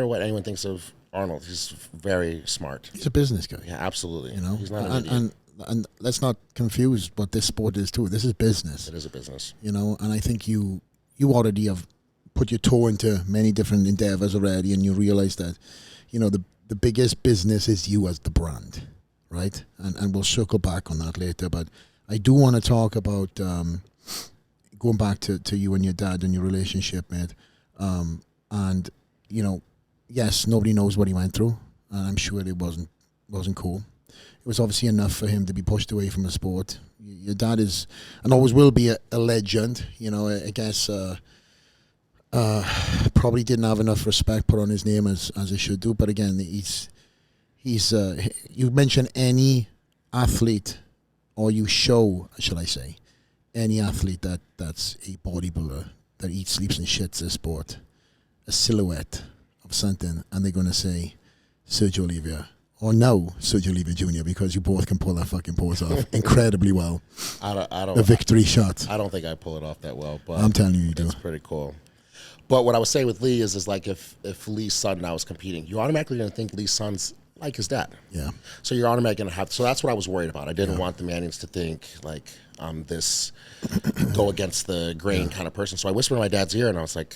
what anyone thinks of Arnold, he's very smart. He's a business guy. Yeah, absolutely. You know, he's not an idiot. and let's not confuse what this sport is too. This is business. It is a business. You know, and I think you already have put your toe into many different endeavors already, and you realize that, you know, the biggest business is you as the brand, right? And we'll circle back on that later. But I do want to talk about going back to you and your dad and your relationship, mate. And you know, yes, nobody knows what he went through, and I'm sure it wasn't cool. It was obviously enough for him to be pushed away from the sport. Your dad is, and always will be, a legend. You know, I guess probably didn't have enough respect put on his name as he should do. But again, he's you mention any athlete, or you show, shall I say, any athlete that's a bodybuilder that eats, sleeps, and shits this sport, a silhouette of something, and they're going to say Sergio Oliva, or no, Sergio Oliva Jr., because you both can pull that fucking pose off incredibly well. I don't. The victory shot. I don't think I pull it off that well, but I'm telling you do. It's pretty cool. But what I was saying with Lee is like if Lee's son now is competing, you're automatically going to think Lee's son's like his dad. Yeah. So you're automatically going to have. So that's what I was worried about. I didn't want the Mannings to think like I'm this go against the grain kind of person. So I whispered in my dad's ear, and I was like,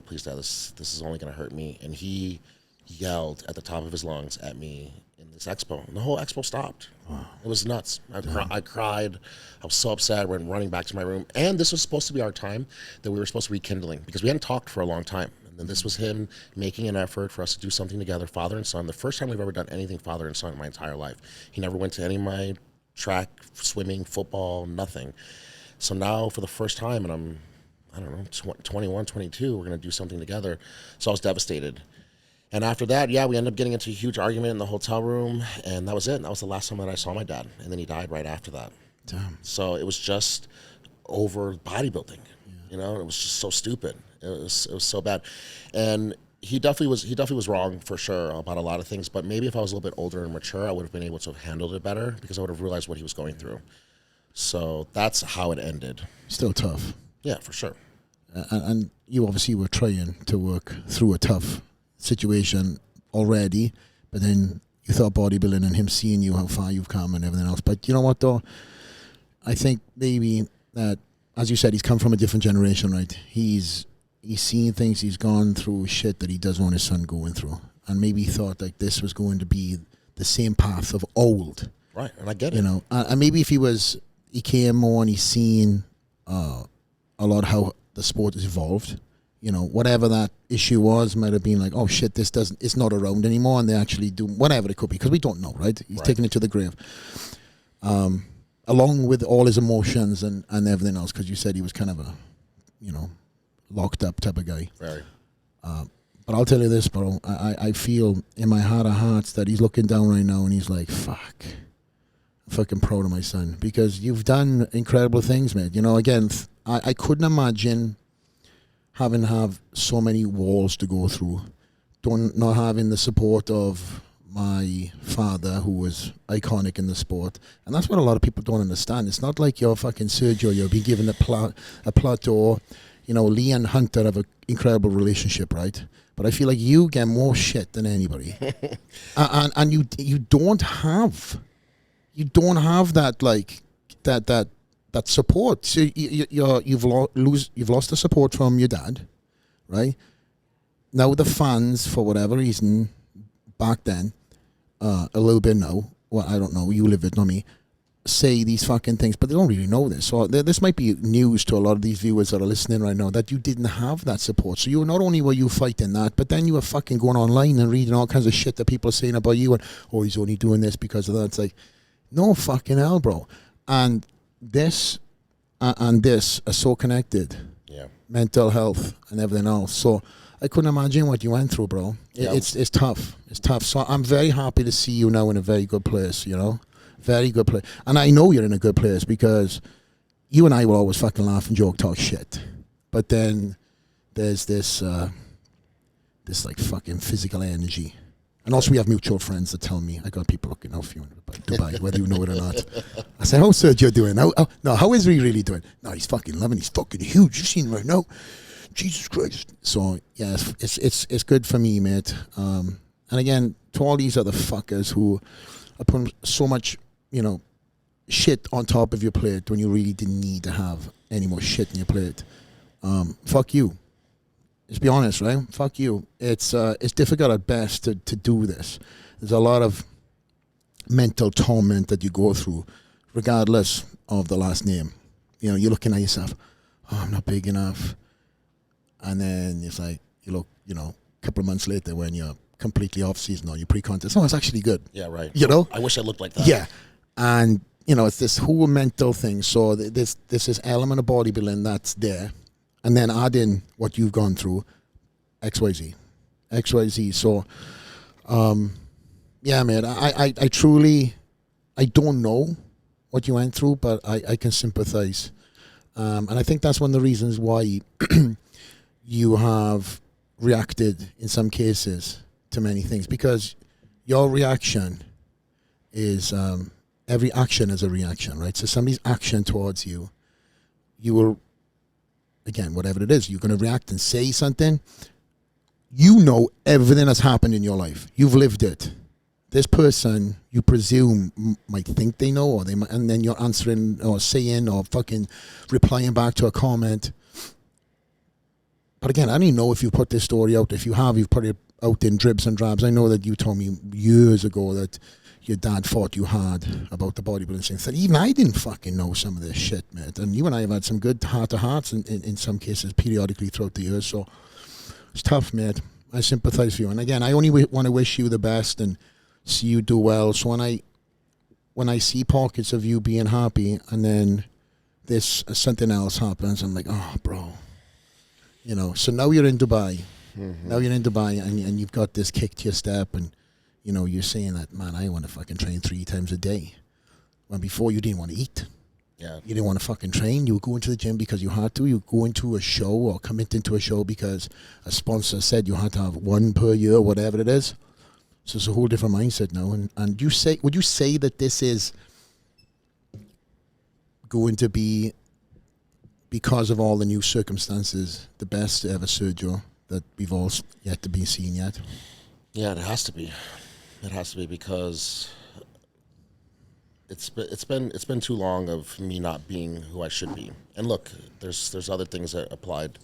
please, Dad, this is only going to hurt me. And he yelled at the top of his lungs at me in this expo, and the whole expo stopped. Wow. It was nuts. I cried. I was so upset. I went running back to my room. And this was supposed to be our time that we were supposed to be rekindling, because we hadn't talked for a long time. And then this was him making an effort for us to do something together, father and son. The first time we've ever done anything father and son in my entire life. He never went to any of my track, swimming, football, nothing. So now for the first time, and I don't know, 21, 22, we're going to do something together. So I was devastated. And after that, yeah, we ended up getting into a huge argument in the hotel room, and that was it. That was the last time that I saw my dad, and then he died right after that. Damn. So it was just over bodybuilding, you know. It was just so stupid. It was so bad, and he definitely was wrong for sure about a lot of things. But maybe if I was a little bit older and mature, I would have been able to have handled it better, because I would have realized what he was going through. So that's how it ended. Still tough. Yeah, for sure. And you obviously were trying to work through a tough situation already, but then you thought bodybuilding and him seeing you, how far you've come and everything else. But you know what, though? I think maybe that, as you said, he's come from a different generation, right? He's seen things, he's gone through shit that he doesn't want his son going through. And maybe he thought like this was going to be the same path of old. Right, and I get it. You know, and maybe if he came more and he's seen a lot how the sport has evolved. You know, whatever that issue was, might have been like, oh shit, it's not around anymore, and they actually do whatever it could be, because we don't know, right? He's taking it to the grave, along with all his emotions and everything else, because you said he was kind of a, you know, locked up type of guy. Very. But I'll tell you this, bro. I feel in my heart of hearts that he's looking down right now and he's like, fuck. I'm fucking proud of my son, because you've done incredible things, mate. You know, again, I couldn't imagine have so many walls to go through, not having the support of my father, who was iconic in the sport. And that's what a lot of people don't understand. It's not like you're fucking Sergio, you'll be given a plateau. You know, Lee and Hunter have an incredible relationship, right? But I feel like you get more shit than anybody. and you don't have that, like, that support. So you've lost the support from your dad, right? Now the fans, for whatever reason, back then, a little bit now, well, I don't know, you live it, not me, say these fucking things, but they don't really know this. So this might be news to a lot of these viewers that are listening right now, that you didn't have that support. So not only were you fighting that, but then you were fucking going online and reading all kinds of shit that people are saying about you, and, oh, he's only doing this because of that. It's like, no fucking hell, bro. And this and this are so connected. Yeah. Mental health and everything else. So I couldn't imagine what you went through, bro. It's tough. It's tough. So I'm very happy to see you now in a very good place, you know? Very good place. And I know you're in a good place, because you and I will always fucking laugh and joke, talk shit. but then there's this like fucking physical energy. And also we have mutual friends that tell me, I got people looking out for you about Dubai, whether you know it or not. I said, how's Sergio doing? How is he really doing? No, he's fucking loving, he's fucking huge. You seen him right now? Jesus Christ. So yeah, it's good for me, mate. And again, to all these other fuckers who are putting so much, shit on top of your plate when you really didn't need to have any more shit in your plate. Fuck you. Let's be honest, right? Fuck you. It's difficult at best to do this. There's a lot of mental torment that you go through, regardless of the last name. You're looking at yourself, oh, I'm not big enough. And then it's like, you look, a couple of months later when you're completely off season or you're pre-contest, it's actually good. Yeah, right. I wish I looked like that. Yeah. And, it's this whole mental thing. So there's this element of bodybuilding that's there. And then add in what you've gone through, XYZ. So, yeah, man, I truly, I don't know what you went through, but I can sympathize. And I think that's one of the reasons why you have reacted in some cases to many things, because your reaction is, every action is a reaction, right? So somebody's action towards you, you will, again, whatever it is, you're going to react and say something. Everything that's happened in your life. You've lived it. This person, you presume, might think they know, and then you're answering or saying or fucking replying back to a comment. But again, I don't even know if you put this story out. If you have, you've put it out in dribs and drabs. I know that you told me years ago that your dad thought you had about the bodybuilding thing. So even I didn't fucking know some of this shit, mate. And you and I have had some good heart-to-hearts in some cases periodically throughout the years. So it's tough, mate. I sympathize with you. And again, I only want to wish you the best and see you do well. So when I see pockets of you being happy and then something else happens, I'm like, oh, bro. So now you're in Dubai. Mm-hmm. Now you're in Dubai and you've got this kick to your step and you're saying that, man, I want to fucking train 3 times a day. When before you didn't want to eat. Yeah. You didn't want to fucking train. You would go into the gym because you had to. You go into a show or commit into a show because a sponsor said you had to have 1 per year, whatever it is. So it's a whole different mindset now. And would you say that this is going to be, because of all the new circumstances, the best ever Sergio that we've all yet to be seen yet? Yeah, it has to be. It has to be because it's been too long of me not being who I should be. And look, there's other things that applied,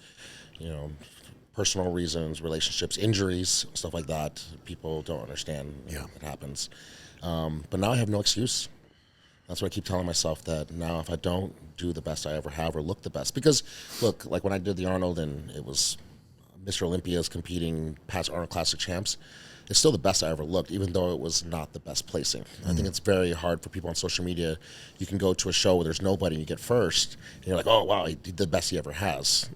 personal reasons, relationships, injuries, stuff like that. People don't understand. Yeah, it happens. But now I have no excuse. That's what I keep telling myself, that now if I don't do the best I ever have or look the best, because look, like when I did the Arnold and it was Mr. Olympia's competing past Arnold Classic champs, it's still the best I ever looked, even though it was not the best placing. I think it's very hard for people on social media. You can go to a show where there's nobody and you get first, and you're like, oh, wow, he did the best he ever has.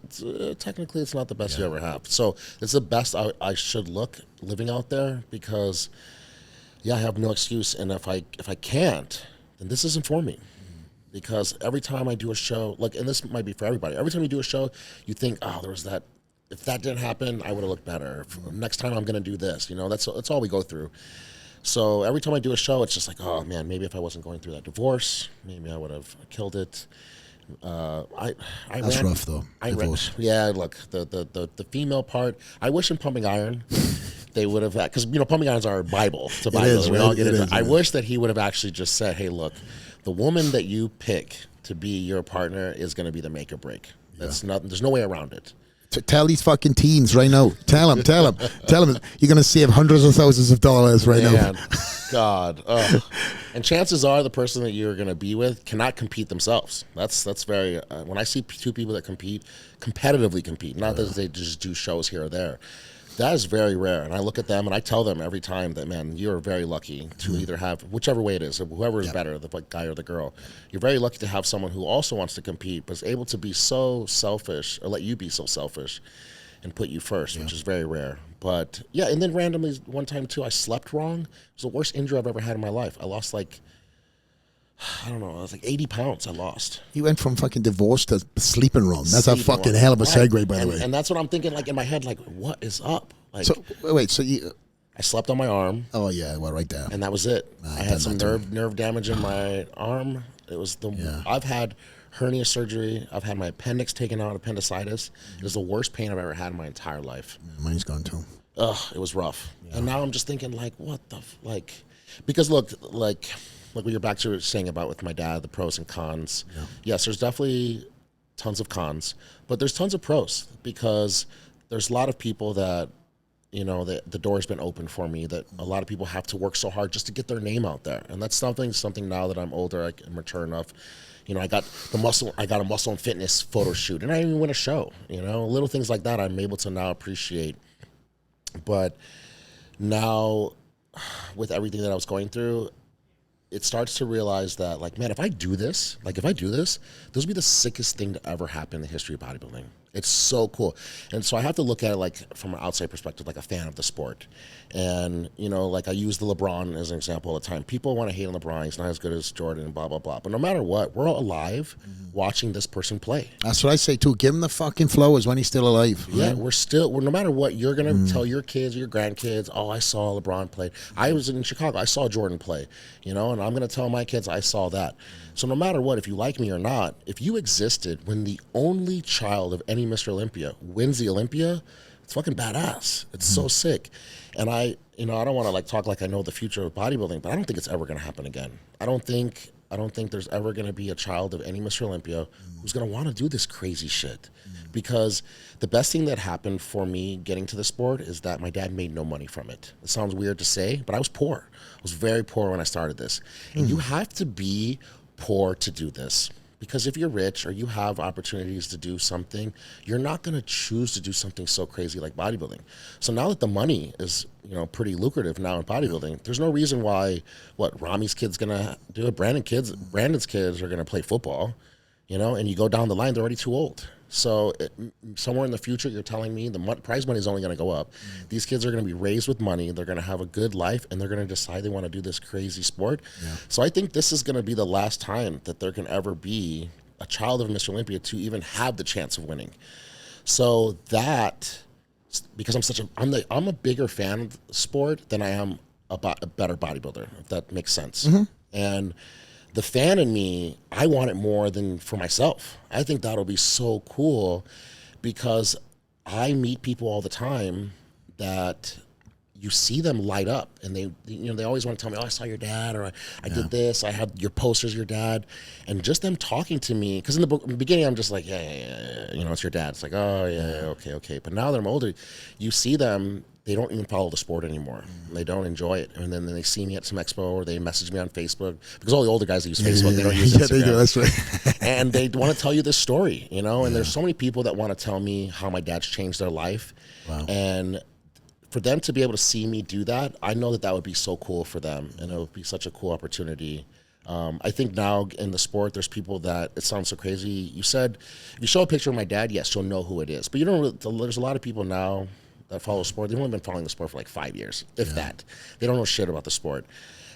Technically, it's not the best you ever have. So it's the best I should look living out there because, I have no excuse. And if I can't, then this isn't for me. Because every time I do a show, and this might be for everybody, every time you do a show, you think, oh, there was that. If that didn't happen, I would have looked better. Next time I'm going to do this. That's all we go through. So every time I do a show, it's just like, oh, man, maybe if I wasn't going through that divorce, maybe I would have killed it. That's rough, though. Divorce. Yeah, look, the female part, I wish in Pumping Iron they would have, because, Pumping Iron's our Bible. It's a Bible. I wish that he would have actually just said, hey, look, the woman that you pick to be your partner is going to be the make or break. There's no way around it. Tell these fucking teens right now. Tell them. You're going to save hundreds of thousands of dollars right now. God. And chances are the person that you're going to be with cannot compete themselves. That's very, when I see 2 people that competitively compete, not that they just do shows here or there, that is very rare. And I look at them and I tell them every time that, man, you're very lucky to either have, whichever way it is, whoever is better, the guy or the girl, you're very lucky to have someone who also wants to compete but is able to be so selfish, or let you be so selfish and put you first, which is very rare. But yeah, and then randomly one time too, I slept wrong. It was the worst injury I've ever had in my life. I lost I don't know, I was like 80 pounds I lost. He went from fucking divorce to sleeping room. That's a Sleeping fucking room. hell of a Right. segue, by the way. And that's what I'm thinking, like, in my head, like, what is up? Like, So, wait, so you... I slept on my arm. Oh, yeah, well, right there. And that was it. I had some nerve damage in my arm. It was I've had hernia surgery. I've had my appendix taken out, appendicitis. It was the worst pain I've ever had in my entire life. Mine's gone too. Ugh, it was rough. Yeah. And now I'm just thinking, like, what the, because look, like what you're back to saying about with my dad, the pros and cons. Yeah. Yes, there's definitely tons of cons, but there's tons of pros because there's a lot of people that, you know, the door's been open for me, that a lot of people have to work so hard just to get their name out there. And that's something now that I'm older, I'm mature enough. You know, I got a muscle and fitness photo shoot, and I didn't even win a show. You know, little things like that I'm able to now appreciate. But now, with everything that I was going through, it starts to realize that, like, man, if I do this, this would be the sickest thing to ever happen in the history of bodybuilding. It's so cool. And so I have to look at it, like, from an outside perspective, like a fan of the sport. And, you know, like I use the LeBron as an example all the time. People want to hate on LeBron. He's not as good as Jordan and blah, blah, blah. But no matter what, we're all alive watching this person play. That's what I say, too. Give him the fucking flowers when he's still alive. Yeah, right? We're no matter what, you're going to tell your kids or your grandkids, oh, I saw LeBron play. I was in Chicago. I saw Jordan play, you know, and I'm going to tell my kids I saw that. So no matter what, if you like me or not, if you existed when the only child of any Mr. Olympia wins the Olympia, it's fucking badass. It's so sick. And I don't want to like talk like I know the future of bodybuilding, but I don't think it's ever going to happen again. I don't think there's ever going to be a child of any Mr. Olympia who's going to want to do this crazy shit. Because the best thing that happened for me getting to the sport is that my dad made no money from it. It sounds weird to say, but I was poor. I was very poor when I started this. And you have to be poor to do this. Because if you're rich or you have opportunities to do something, you're not going to choose to do something so crazy like bodybuilding. So now that the money is, you know, pretty lucrative now in bodybuilding, there's no reason why Rami's kid's going to do it. Brandon's kids are going to play football, you know, and you go down the line, they're already too old. So somewhere in the future, you're telling me the prize money is only going to go up. These kids are going to be raised with money. They're going to have a good life, and they're going to decide they want to do this crazy sport. Yeah. So I think this is going to be the last time that there can ever be a child of Mr. Olympia to even have the chance of winning. So that, because I'm a bigger fan of the sport than I am a better bodybuilder, if that makes sense. And the fan in me, I want it more than for myself. I think that'll be so cool because I meet people all the time that you see them light up, and they always want to tell me, oh, I saw your dad, or I did this, I had your posters of your dad. And just them talking to me, because in the beginning I'm just like, yeah, you know, it's your dad. It's like, oh, yeah, okay. But now that I'm older, you see them, they don't even follow the sport anymore. They don't enjoy it. And then they see me at some expo, or they message me on Facebook, because all the older guys that use Facebook, they don't use Instagram. They do, that's right. And they want to tell you this story, you know, and there's so many people that want to tell me how my dad's changed their life. Wow. And for them to be able to see me do that, I know that would be so cool for them, and it would be such a cool opportunity. I think now in the sport, there's people that, it sounds so crazy. You said, if you show a picture of my dad, yes, you'll know who it is. But there's a lot of people now that follow sport. They've only been following the sport for like 5 years, if that. They don't know shit about the sport.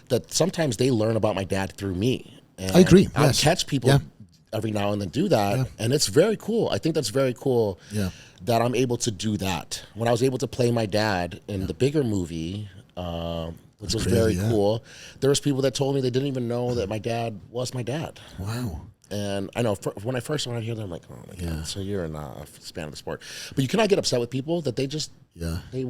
That sometimes they learn about my dad through me. And I agree. I catch people every now and then do that, and it's very cool. I think that's very cool that I'm able to do that. When I was able to play my dad in the bigger movie, which was very cool, there was people that told me they didn't even know that my dad was my dad. Wow. And I know when I first went out here, I'm like, oh my God, so you're not a fan of the sport. But you cannot get upset with people that they just, they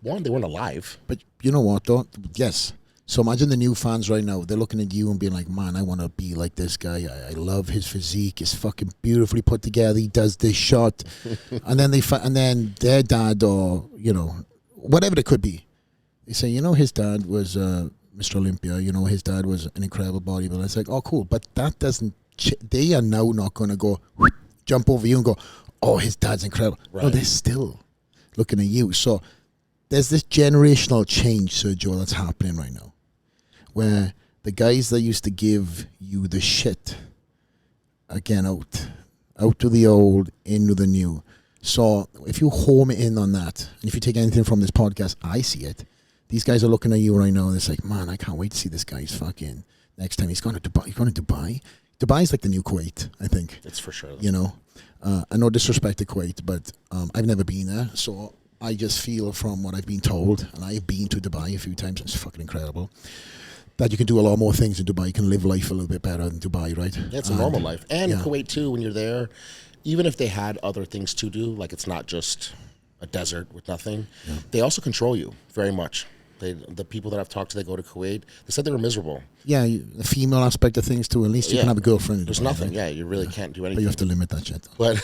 weren't alive. But you know what, though? Yes. So imagine the new fans right now. They're looking at you and being like, man, I want to be like this guy. I love his physique. It's fucking beautifully put together. He does this shot. And then then their dad, or, you know, whatever it could be, they say, you know, his dad was Mr. Olympia. You know, his dad was an incredible bodybuilder. It's like, oh, cool. But that doesn't, they are now not going to go jump over you and go, oh, his dad's incredible. Right. No, they're still looking at you. So there's this generational change, Sergio, that's happening right now, where the guys that used to give you the shit again out to the old, into the new. So if you home in on that, and if you take anything from this podcast, I see it. These guys are looking at you right now and it's like, man, I can't wait to see this guy's fucking next time he's going to Dubai. He's going to Dubai. Dubai's like the new Kuwait, I think. It's for sure. You know, I no disrespect to Kuwait, but I've never been there, so I just feel from what I've been told, and I've been to Dubai a few times. It's fucking incredible. That you can do a lot more things in Dubai. You can live life a little bit better in Dubai, right? Yeah, it's a normal life. And Kuwait too, when you're there, even if they had other things to do, like it's not just a desert with nothing, they also control you very much. The people that I've talked to that go to Kuwait, they said they were miserable. Yeah, the female aspect of things too. At least you can have a girlfriend in There's Dubai, nothing. right? Yeah, you really can't do anything. But you have to limit that shit, though.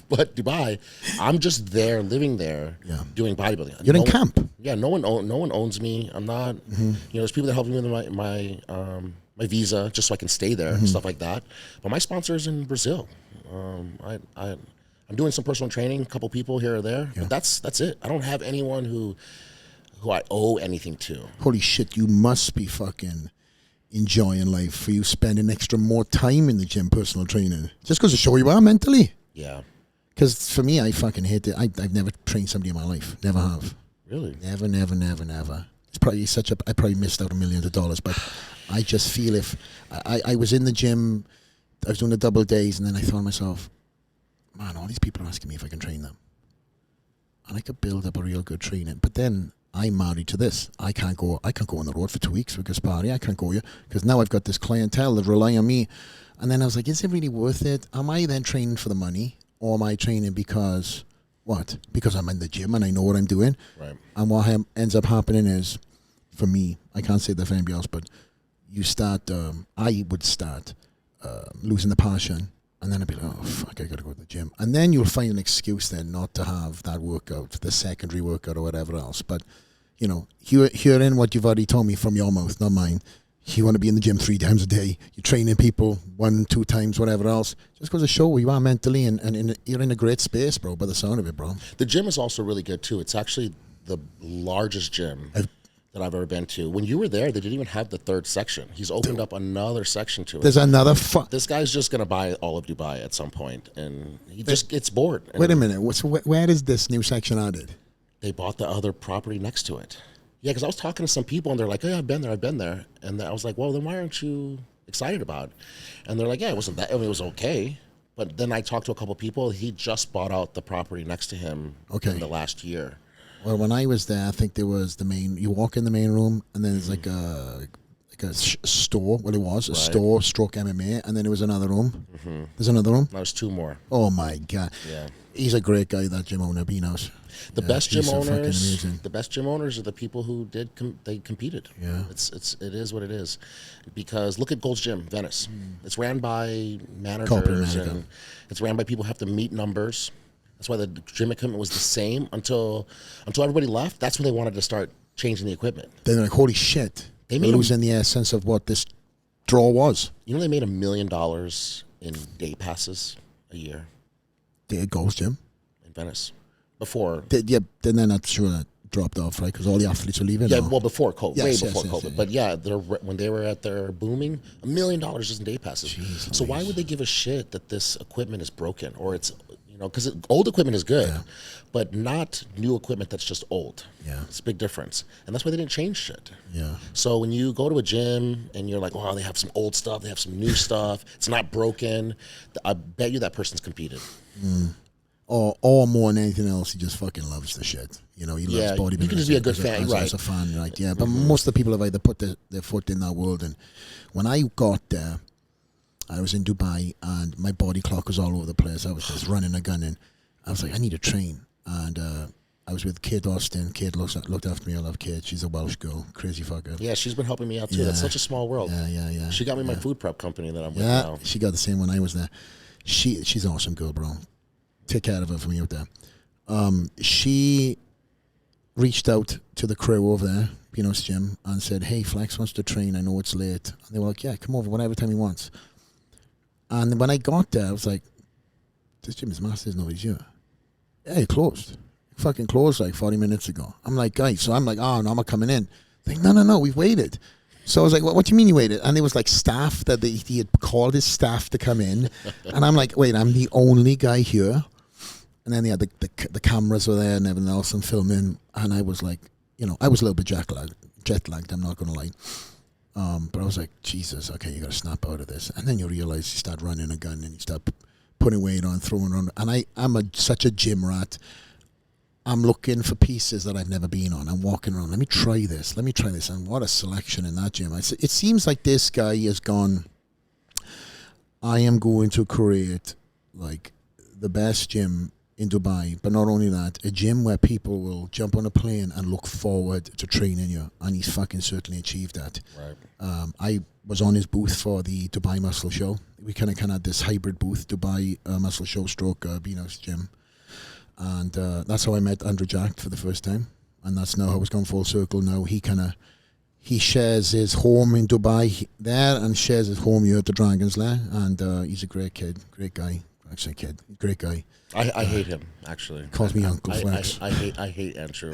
But Dubai, I'm just there, living there, doing bodybuilding. You're in camp. Yeah, no one owns me. I'm not. You know, there's people that help me with my visa just so I can stay there and stuff like that. But my sponsor is in Brazil. I'm doing some personal training, a couple people here or there, but that's it. I don't have anyone who I owe anything to. Holy shit, you must be fucking enjoying life for you spending extra more time in the gym, personal training, just because of how you are mentally. Yeah. Because for me, I fucking hate it. I've never trained somebody in my life. Never have. Really? Never. It's probably I probably missed out $1 million, but I just feel if I was in the gym, I was doing the double days, and then I thought to myself, man, all these people are asking me if I can train them. And I could build up a real good training. But then I'm married to this. I can't go on the road for 2 weeks because party. I can't go here because now I've got this clientele that rely on me. And then I was like, is it really worth it? Am I then training for the money? Or am I training because what? Because I'm in the gym and I know what I'm doing. Right. And what ends up happening is, for me, I can't say that for anybody else, but you start, I would start losing the passion. And then I'd be like, oh, fuck, I got to go to the gym. And then you'll find an excuse then not to have that workout, the secondary workout or whatever else. But, you know, hearing what you've already told me from your mouth, not mine, you want to be in the gym 3 times a day. You're training people 1, 2 times, whatever else. Just goes to show where you are mentally, and you're in a great space, bro, by the sound of it, bro. The gym is also really good, too. It's actually the largest gym that I've ever been to. When you were there, they didn't even have the 3rd section. He's opened up another section to it. There's another This guy's just going to buy all of Dubai at some point, and he just gets bored. Wait a minute. Where is this new section added? They bought the other property next to it. Yeah, because I was talking to some people, and they're like, "Oh, I've been there," and I was like, "Well, then why aren't you excited about it?" And they're like, "Yeah, it wasn't that. I mean, it was okay." But then I talked to a couple people. He just bought out the property next to him in the last year. Well, when I was there, I think there was the main. You walk in the main room, and then there's like a store. Well, it was a store, stroke MMA, and then there was another room. There's another room. There's 2 more. Oh my god! Yeah, he's a great guy. That gym owner, Beanos. The best gym owners are the people who they competed. Yeah, it is what it is, because look at Gold's Gym, Venice. It's ran by managers and it's ran by people who have to meet numbers. That's why the gym equipment was the same until everybody left. That's when they wanted to start changing the equipment. They're like, holy shit, they're losing the sense of what this draw was. You know, they made $1 million in day passes a year. The Gold's Gym in Venice. Before, then they're not sure that dropped off, right? Because all the athletes were leaving. Yeah, well, before COVID, way before COVID. Yeah. But yeah, when they were at their booming, $1 million just in day passes. Jeez, so why would they give a shit that this equipment is broken or it's, you know, because old equipment is good, but not new equipment that's just old. Yeah, it's a big difference, and that's why they didn't change shit. Yeah. So when you go to a gym and you're like, oh, they have some old stuff, they have some new stuff, it's not broken. I bet you that person's competed. Or more than anything else, he just fucking loves the shit. You know, he loves bodybuilding. You can just be a good fan, right? As a fan, right? Yeah, but most of the people have either put their foot in that world. And when I got there, I was in Dubai, and my body clock was all over the place. I was just running and gunning. I was like, I need to train. And I was with Kate Austin. Kate looked after me. I love Kate. She's a Welsh girl, crazy fucker. Yeah, she's been helping me out too. That's such a small world. Yeah. She got me my food prep company that I'm with now. She got the same when I was there. She's an awesome girl, bro. Take care of her for me out there. She reached out to the crew over there, Pino's gym, and said, hey, Flex wants to train. I know it's late. And they were like, yeah, come over whatever time he wants. And when I got there, I was like, this gym is massive. Nobody's here. Yeah, it closed. It fucking closed like 40 minutes ago. I'm like, guys. So I'm like, oh, no, I'm not coming in. Like, no, we've waited. So I was like, what do you mean you waited? And it was like staff that he had called his staff to come in. And I'm like, wait, I'm the only guy here. And then the cameras were there and everything else and filming. And I was like, you know, I was a little bit jet lagged. I'm not going to lie. But I was like, Jesus, okay, you got to snap out of this. And then you realize you start running a gun and you start putting weight on, throwing on. And I'm such a gym rat. I'm looking for pieces that I've never been on. I'm walking around. Let me try this. And what a selection in that gym. It seems like this guy has gone, I am going to create like the best gym in Dubai. But not only that, a gym where people will jump on a plane and look forward to training you. And he's fucking certainly achieved that. Right. I was on his booth for the Dubai Muscle Show. We kind of had this hybrid booth, Dubai Muscle Show stroke Beano's gym. And that's how I met Andrew Jack for the first time. And that's now how it's gone full circle. Now he shares his home in Dubai there and shares his home here at the Dragon's Lair. And he's a great kid, great guy. Actually, great guy. I hate him, actually. Calls me Uncle Flex. I hate Andrew.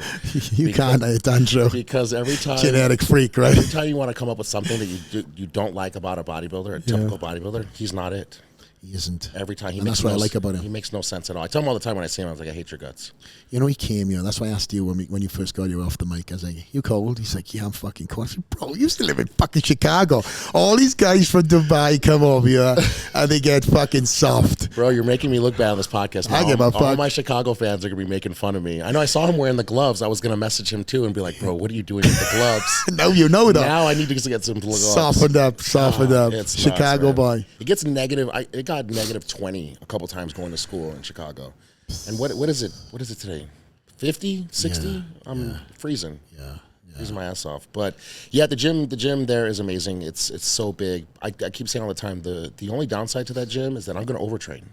Can't hate Andrew. Because every time... Genetic freak, right? Every time you want to come up with something that you don't like about a bodybuilder, a typical bodybuilder, he's not it. He isn't. Every time. That's what I like about him. He makes no sense at all. I tell him all the time when I see him, I was like, I hate your guts. You know, he came here. That's why I asked you when you first got you off the mic. I was like, you cold? He's like, yeah, I'm fucking cold. I said, bro, you used to live in fucking Chicago. All these guys from Dubai come over here and they get fucking soft. Bro, you're making me look bad on this podcast now. I give a fuck. All my Chicago fans are going to be making fun of me. I know I saw him wearing the gloves. I was going to message him too and be like, bro, what are you doing with the gloves? No, you know that. Now I need to get some gloves. Softened up. It's Chicago nuts, boy. It gets negative. It got negative 20 a couple times going to school in Chicago. And what is it? What is it today? 50, 60? I'm freezing. Yeah. Freezing my ass off. But yeah, the gym there is amazing. It's so big. I keep saying all the time, the only downside to that gym is that I'm going to overtrain.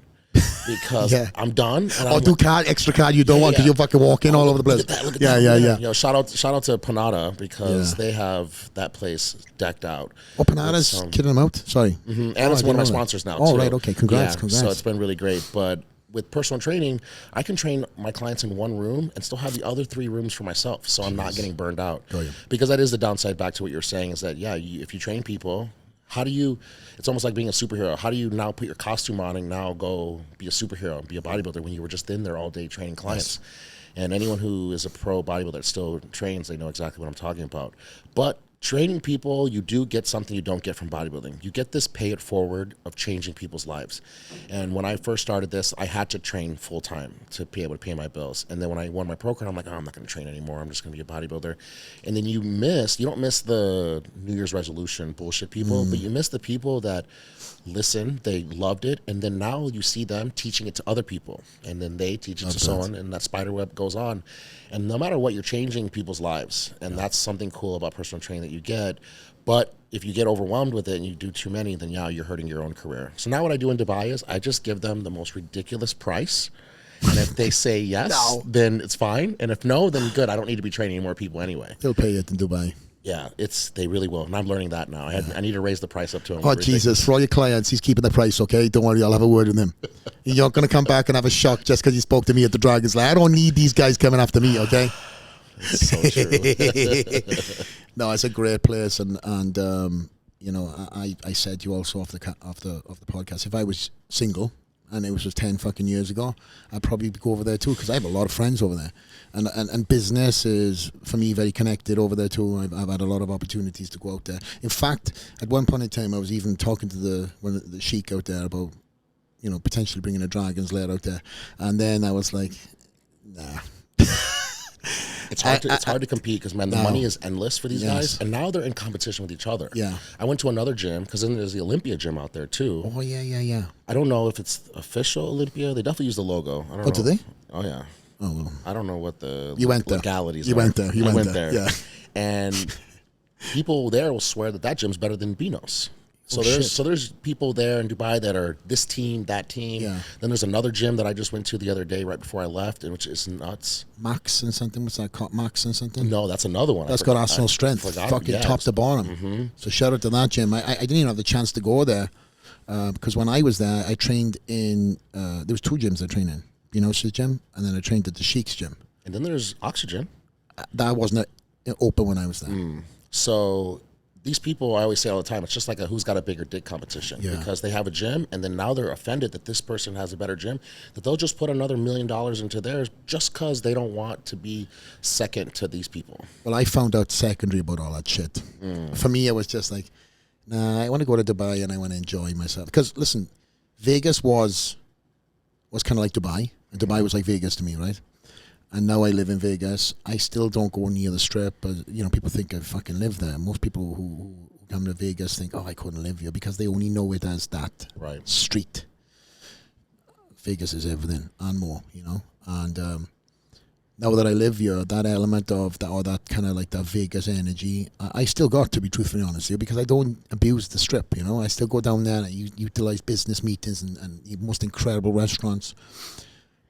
Because I'm done. And do extra card you don't want because you'll fucking walk in all over the place. Look at that. Yeah. You know, shout out to Panada because they have that place decked out. Oh, Panada's kidding them out? Sorry. Mm-hmm. And it's one of my sponsors now, too. Oh, right, okay. Congrats. So it's been really great. But with personal training, I can train my clients in one room and still have the other 3 rooms for myself, so I'm not getting burned out. Because that is the downside back to what you're saying is that, if you train people, how do you, it's almost like being a superhero. How do you now put your costume on and now go be a superhero, be a bodybuilder when you were just in there all day training clients? Yes. And anyone who is a pro bodybuilder that still trains, they know exactly what I'm talking about. But training people, you do get something you don't get from bodybuilding. You get this pay it forward of changing people's lives. And when I first started this, I had to train full time to be able to pay my bills. And then when I won my pro card, I'm like, I'm not going to train anymore. I'm just going to be a bodybuilder. And then you don't miss the New Year's resolution bullshit people, but you miss the people that listen, they loved it, and then now you see them teaching it to other people, and then they teach it to someone, and that spider web goes on. And no matter what, you're changing people's lives, and that's something cool about personal training that you get. But if you get overwhelmed with it and you do too many, then you're hurting your own career. So now what I do in Dubai is I just give them the most ridiculous price, and if they say yes, then it's fine, and if no, then good. I don't need to be training any more people anyway. They'll pay it in Dubai. Yeah, they really will, and I'm learning that now. I need to raise the price up to him. Oh, Jesus, for all your clients, he's keeping the price, okay? Don't worry, I'll have a word with him. You're not going to come back and have a shock just because he spoke to me at the Dragon's Lair. I don't need these guys coming after me, okay? It's so true. No, it's a great place, and you know, I said to you also off the podcast, if I was single, and it was just 10 fucking years ago, I'd probably go over there too, because I have a lot of friends over there. And business is, for me, very connected over there too. I've had a lot of opportunities to go out there. In fact, at one point in time, I was even talking to the sheik out there about, you know, potentially bringing a Dragon's Lair out there. And then I was like, nah. It's hard to compete because, man, the money is endless for these guys, and now they're in competition with each other. Yeah. I went to another gym because then there's the Olympia gym out there too. Oh yeah. I don't know if it's official Olympia. They definitely use the logo. I don't know. Do they? Oh yeah. Oh well. I don't know what the legalities legalities are. You went there. Yeah. And people there will swear that gym's better than Beano's. So there's people there in Dubai that are this team, that team. Yeah. Then there's another gym that I just went to the other day right before I left, which is nuts. Max and something. What's that called? Max and something? No, that's another one. That's got Arsenal strength. Fucking top to bottom. Mm-hmm. So shout out to that gym. I didn't even have the chance to go there because when I was there, I trained in. There was 2 gyms I trained in. Beano's gym, and then I trained at the Sheik's gym. And then there's Oxygen. That wasn't open when I was there. So these people, I always say all the time, it's just like a who's got a bigger dick competition, because they have a gym and then now they're offended that this person has a better gym, that they'll just put another $1 million into theirs just because they don't want to be second to these people. Well, I found out secondary about all that shit. For me, it was just like, nah, I want to go to Dubai and I want to enjoy myself. Because, listen, Vegas was kind of like Dubai. And Dubai was like Vegas to me, right? And now I live in Vegas. I still don't go near the Strip. But, you know, people think I fucking live there. Most people who come to Vegas think, oh, I couldn't live here, because they only know it as that street. Vegas is everything and more, you know. And now that I live here, that element of that, or that kind of like that Vegas energy, I still got, to be truthfully honest here, because I don't abuse the Strip, you know. I still go down there and I utilize business meetings and the most incredible restaurants.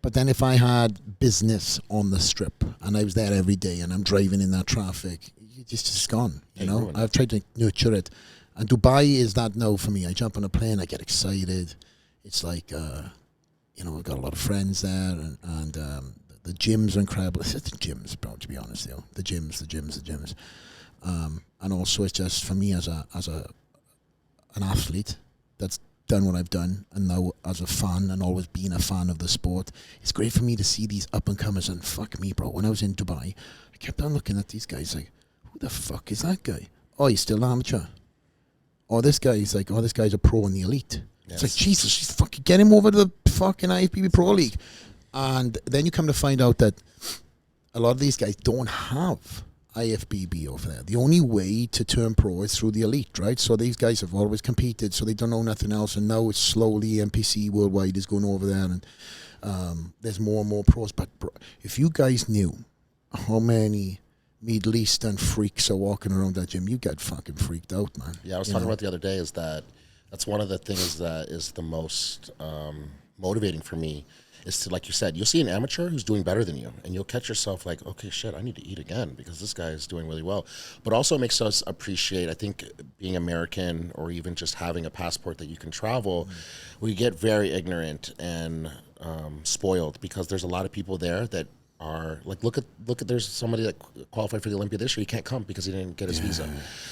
But then if I had business on the Strip and I was there every day and I'm driving in that traffic, it's just gone, you know. I've tried to nurture it. And Dubai is that now for me. I jump on a plane, I get excited. It's like, you know, I've got a lot of friends there, and the gyms are incredible. It's just the gyms, bro, to be honest, you know. The gyms. And also it's just, for me as an athlete that's done what I've done, and now as a fan and always been a fan of the sport, it's great for me to see these up and comers. And fuck me, bro, when I was in Dubai, I kept on looking at these guys like, who the fuck is that guy? Oh, he's still amateur. Or this guy, he's like, oh, this guy's a pro in the elite. Yes. It's like, Jesus, just fucking get him over to the fucking IFBB Pro League. And then you come to find out that a lot of these guys don't have IFBB over there. The only way to turn pro is through the elite, right? So these guys have always competed, so they don't know nothing else. And now it's slowly NPC Worldwide is going over there, and there's more and more pros. But bro, if you guys knew how many Middle Eastern freaks are walking around that gym, you get fucking freaked out, man. Yeah, I was talking about the other day is that's one of the things that is the most motivating for me, is to, like you said, you'll see an amateur who's doing better than you, and you'll catch yourself like, okay, shit, I need to eat again because this guy is doing really well. But also it makes us appreciate, I think, being American, or even just having a passport that you can travel, we get very ignorant and spoiled, because there's a lot of people there that are like, look at there's somebody that qualified for the Olympia this year, he can't come because he didn't get his visa.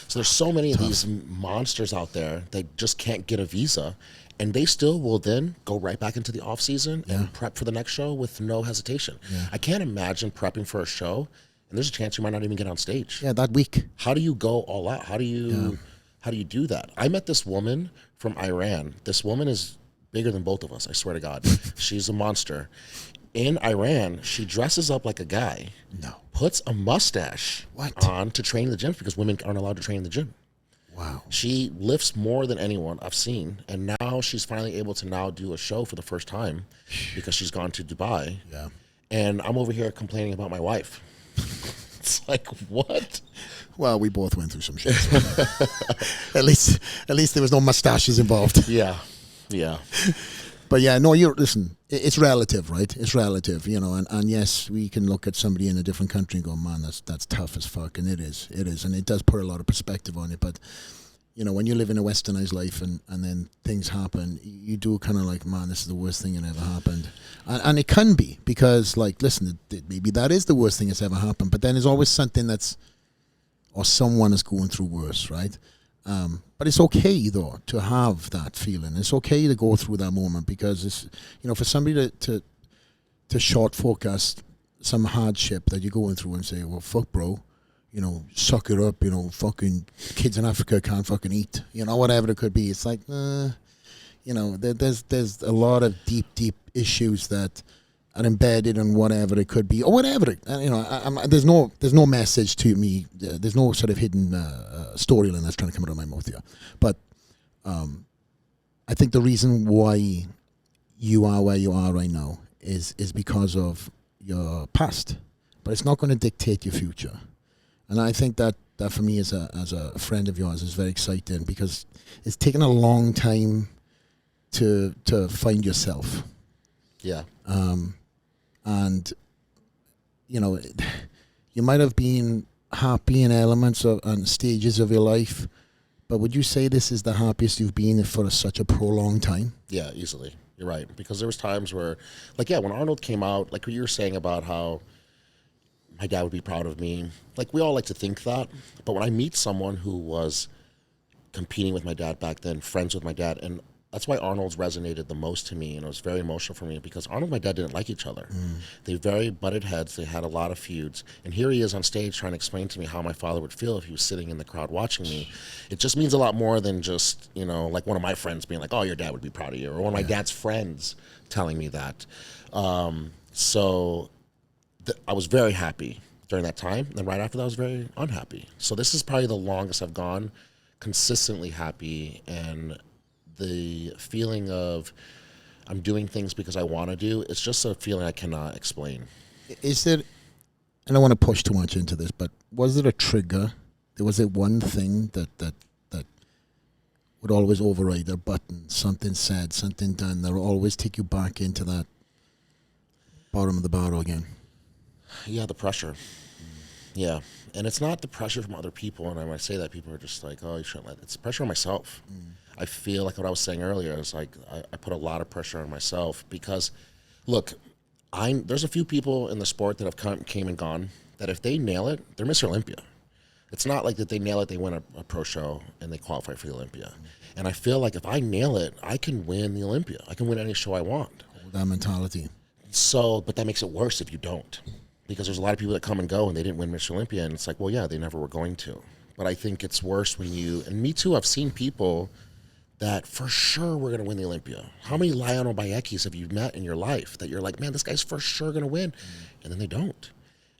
So there's so many of these monsters out there that just can't get a visa, and they still will then go right back into the off season and prep for the next show with no hesitation. I can't imagine prepping for a show and there's a chance you might not even get on stage. Yeah, that week. How do you go all out? How do you do that? I met this woman from Iran. This woman is bigger than both of us, I swear to God. She's a monster. In Iran, she dresses up like a guy. No. Puts a mustache on to train in the gym, because women aren't allowed to train in the gym. Wow. She lifts more than anyone I've seen, and now she's finally able to now do a show for the first time because she's gone to Dubai. Yeah. And I'm over here complaining about my wife. It's like, what? Well, we both went through some shit. At least there was no mustaches involved. Yeah. But yeah, no, listen, it's relative, right? It's relative, you know, and yes, we can look at somebody in a different country and go, man, that's tough as fuck, and it is, and it does put a lot of perspective on it. But, you know, when you live in a westernized life and then things happen, you do kind of like, man, this is the worst thing that ever happened. And it can be, because, like, listen, maybe that is the worst thing that's ever happened, but then there's always something or someone is going through worse, right? But it's okay, though, to have that feeling. It's okay to go through that moment, because it's, you know, for somebody to short focus some hardship that you're going through and say, well, fuck, bro, you know, suck it up, you know, fucking kids in Africa can't fucking eat, you know, whatever it could be. It's like, you know, there's a lot of deep issues that are embedded in whatever it could be, or whatever. You know, there's no message to me. There's no sort of hidden storyline that's trying to come out of my mouth here. But I think the reason why you are where you are right now is because of your past, but it's not going to dictate your future. And I think that for me as a friend of yours is very exciting, because it's taken a long time to find yourself. Yeah. And, you know, you might have been happy in elements and stages of your life, but would you say this is the happiest you've been for such a prolonged time? Yeah, easily. You're right. Because there was times where, like, yeah, when Arnold came out, like what you were saying about how my dad would be proud of me. Like, we all like to think that. But when I meet someone who was competing with my dad back then, friends with my dad, and that's why Arnold's resonated the most to me, and it was very emotional for me, because Arnold and my dad didn't like each other. They very butted heads. They had a lot of feuds. And here he is on stage trying to explain to me how my father would feel if he was sitting in the crowd watching me. It just means a lot more than just, you know, like one of my friends being like, oh, your dad would be proud of you, or one of my dad's friends telling me that. I was very happy during that time. And right after that, I was very unhappy. So this is probably the longest I've gone consistently happy, and the feeling of I'm doing things because I want to do, it's just a feeling I cannot explain. Is there, I don't want to push too much into this, but was it a trigger? Was it one thing that would always override a button, something said, something done, that will always take you back into that bottom of the barrel again? Yeah, the pressure. Yeah. And it's not the pressure from other people. And when I say that, people are just like, oh, you shouldn't let it. It's the pressure on myself. I feel like what I was saying earlier is like I put a lot of pressure on myself because, look, there's a few people in the sport that have came and gone that if they nail it, they're Mr. Olympia. It's not like that they nail it, they win a pro show, and they qualify for the Olympia. And I feel like if I nail it, I can win the Olympia. I can win any show I want. That mentality. So, but that makes it worse if you don't. Because there's a lot of people that come and go and they didn't win Mr. Olympia, and it's like, well, yeah, they never were going to. But I think it's worse when and me too, I've seen people that for sure we're going to win the Olympia. How many Lionel Bayekis have you met in your life that you're like, man, this guy's for sure going to win, and then they don't.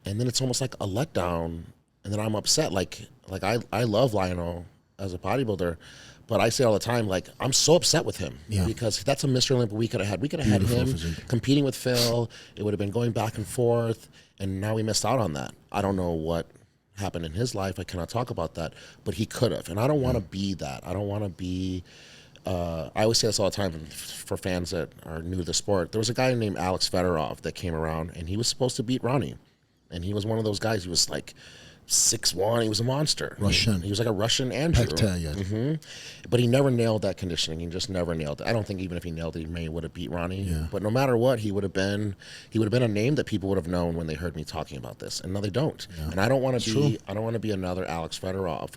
And then it's almost like a letdown, and then I'm upset. Like I love Lionel as a bodybuilder, but I say all the time, like, I'm so upset with him because that's a Mr. Olympia we could have had. We could have had him competing with Phil. It would have been going back and forth, and now we missed out on that. I don't know what happened in his life. I cannot talk about that, but he could have. And I don't want to be that. I don't want to be, I always say this all the time for fans that are new to the sport. There was a guy named Alex Fedorov that came around, and he was supposed to beat Ronnie. And he was one of those guys. He was like 6'1", he was a monster. Russian. He was like a Russian Andrew. But he never nailed that conditioning. He just never nailed it. I don't think even if he nailed it, he may would have beat Ronnie. Yeah. But no matter what, he would have been a name that people would have known when they heard me talking about this. And now they don't. Yeah. And I don't want to be another Alex Fedorov,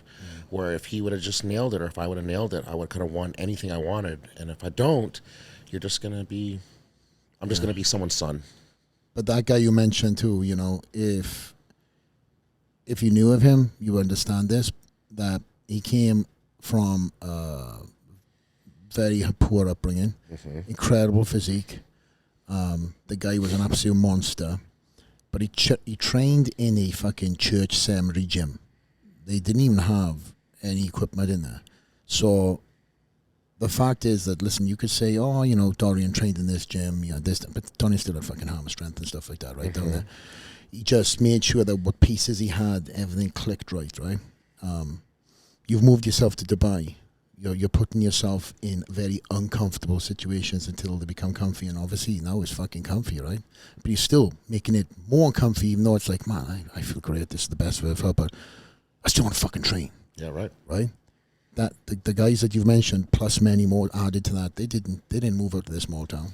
where if he would have just nailed it, or if I would have nailed it, I could have won anything I wanted. And if I don't, I'm just gonna be someone's son. But that guy you mentioned too, you know, if you knew of him, you understand this, that he came from a very poor upbringing, incredible physique. The guy was an absolute monster, but he trained in a fucking church cemetery gym. They didn't even have any equipment in there. So the fact is that, listen, you could say, oh, you know, Dorian trained in this gym, you know, this, but Tony still had fucking hammer strength and stuff like that, right down there. He just made sure that what pieces he had, everything clicked right? You've moved yourself to Dubai. You're putting yourself in very uncomfortable situations until they become comfy, and obviously now it's fucking comfy, right? But you're still making it more comfy, even though it's like, man, I feel great, this is the best I've ever felt, but I still want to fucking train. Yeah, right. Right? That the guys that you've mentioned, plus many more added to that, they didn't move out to this small town.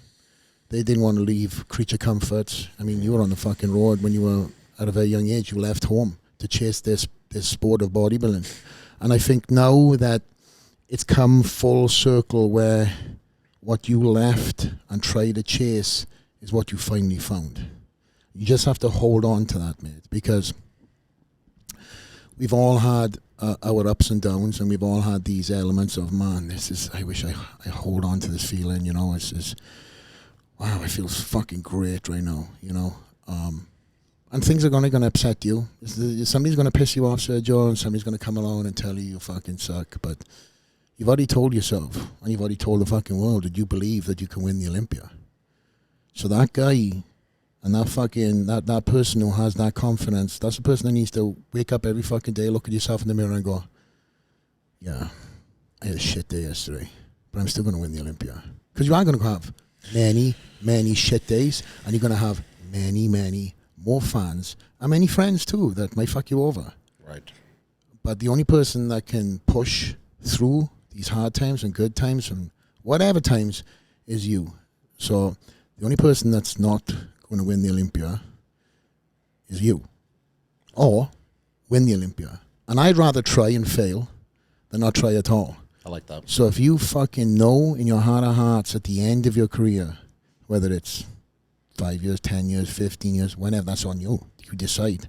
They didn't want to leave creature comforts. I mean, you were on the fucking road when you were at a very young age. You left home to chase this sport of bodybuilding. And I think now that it's come full circle where what you left and tried to chase is what you finally found. You just have to hold on to that, mate, because we've all had our ups and downs, and we've all had these elements of, man, I wish I hold on to this feeling, you know, wow, I feel fucking great right now, you know. And things are going to upset you. Somebody's going to piss you off, Sergio, and somebody's going to come along and tell you fucking suck. But you've already told yourself, and you've already told the fucking world that you believe that you can win the Olympia. So that guy and that person who has that confidence, that's the person that needs to wake up every fucking day, look at yourself in the mirror and go, yeah, I had a shit day yesterday, but I'm still going to win the Olympia. Because you are going to have many, many shit days, and you're going to have many, many more fans and many friends too that might fuck you over. Right. But the only person that can push through these hard times and good times and whatever times is you. So the only person that's not going to win the Olympia is you. or win the Olympia. And I'd rather try and fail than not try at all. I like that. So if you fucking know in your heart of hearts at the end of your career, whether it's 5 years, 10 years, 15 years, whenever, that's on you. You decide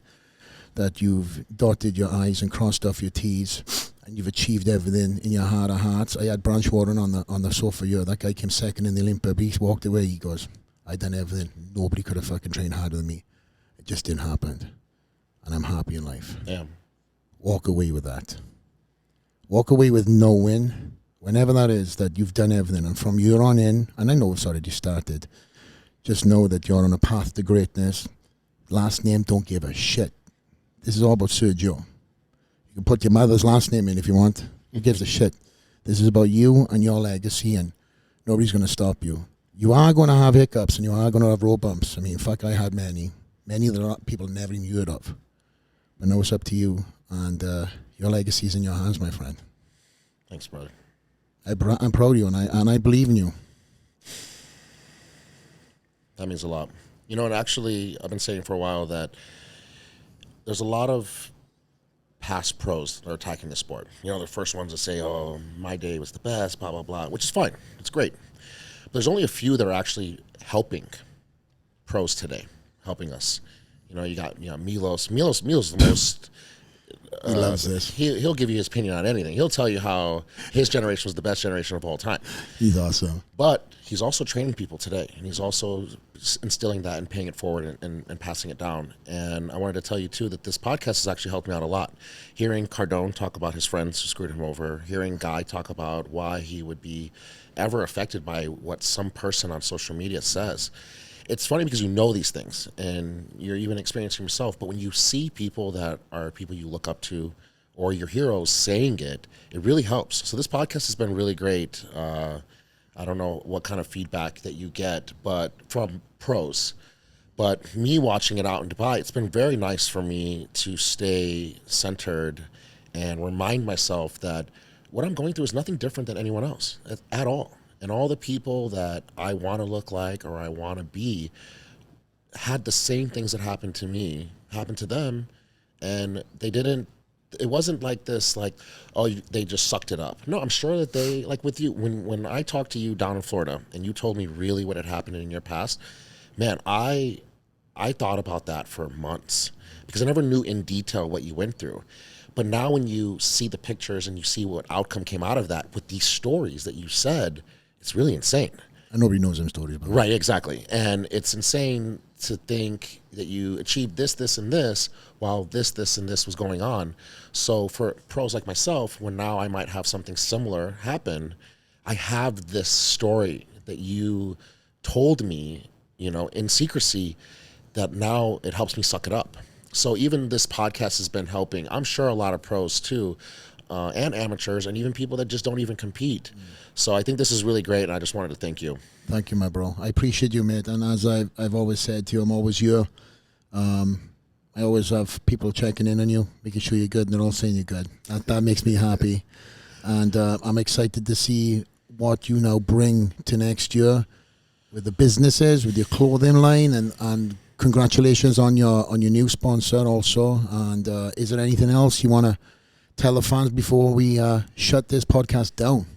that you've dotted your I's and crossed off your T's and you've achieved everything in your heart of hearts. I had Branch Warren on the sofa here. That guy came second in the Olympia, but he walked away. He goes, I done everything. Nobody could have fucking trained harder than me. It just didn't happen. And I'm happy in life. Yeah. Walk away with that. Walk away with knowing, whenever that is, that you've done everything. And from here on in, and I know it's already started, just know that you're on a path to greatness. Last name, don't give a shit. This is all about Sergio. You can put your mother's last name in if you want. Who gives a shit? This is about you and your legacy, and nobody's going to stop you. You are going to have hiccups, and you are going to have road bumps. I mean, fuck, I had many. Many that people never even heard of. But now it's up to you, and your legacy is in your hands, my friend. Thanks, brother. I'm proud of you, and I believe in you. That means a lot. You know, and actually, I've been saying for a while that there's a lot of past pros that are attacking the sport. You know, the first ones that say, oh, my day was the best, blah, blah, blah, which is fine. It's great. But there's only a few that are actually helping pros today, helping us. You know, you got Milos. Milos is the most... He loves this. He'll give you his opinion on anything. He'll tell you how his generation was the best generation of all time. He's awesome. But he's also training people today, and he's also instilling that and paying it forward and passing it down. And I wanted to tell you, too, that this podcast has actually helped me out a lot. Hearing Cardone talk about his friends who screwed him over, hearing Guy talk about why he would be ever affected by what some person on social media says. It's funny because you know these things and you're even experiencing yourself, but when you see people that are people you look up to or your heroes saying it, it really helps. So this podcast has been really great. I don't know what kind of feedback that you get, but from pros. But me watching it out in Dubai, it's been very nice for me to stay centered and remind myself that what I'm going through is nothing different than anyone else at all. And all the people that I want to look like or I want to be had the same things that happened to me, happened to them. And it wasn't like this, like, oh, they just sucked it up. No, I'm sure that they, like with you, when I talked to you down in Florida and you told me really what had happened in your past, man, I thought about that for months because I never knew in detail what you went through. But now when you see the pictures and you see what outcome came out of that with these stories that you said, it's really insane. And nobody knows them stories about Right, exactly. And it's insane to think that you achieved this, this, and this while this, and this was going on. So for pros like myself, when now I might have something similar happen, I have this story that you told me, you know, in secrecy, that now it helps me suck it up. So even this podcast has been helping. I'm sure a lot of pros too, and amateurs, and even people that just don't even compete. So I think this is really great, and I just wanted to thank you. Thank you, my bro. I appreciate you, mate. And as I've always said to you, I'm always here. I always have people checking in on you, making sure you're good, and they're all saying you're good. That makes me happy. And I'm excited to see what you now bring to next year with the businesses, with your clothing line, and congratulations on your new sponsor also. And is there anything else you want to tell the fans before we shut this podcast down?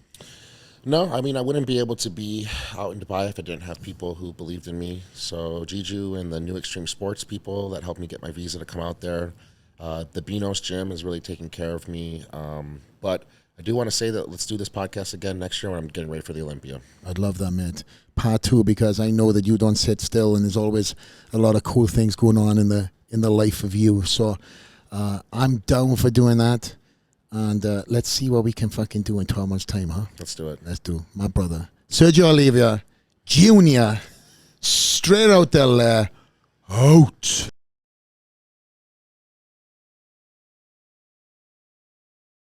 No, I mean, I wouldn't be able to be out in Dubai if I didn't have people who believed in me. So Jiju and the New Extreme Sports people that helped me get my visa to come out there. The Beanos Gym is really taking care of me. But I do want to say that let's do this podcast again next year when I'm getting ready for the Olympia. I'd love that, mate. Part 2, because I know that you don't sit still, and there's always a lot of cool things going on in the life of you. So I'm down for doing that. And let's see what we can fucking do in 12 months' time, huh? Let's do it. Let's do. My brother, Sergio Oliva Jr, Straight Outta The Lair, out.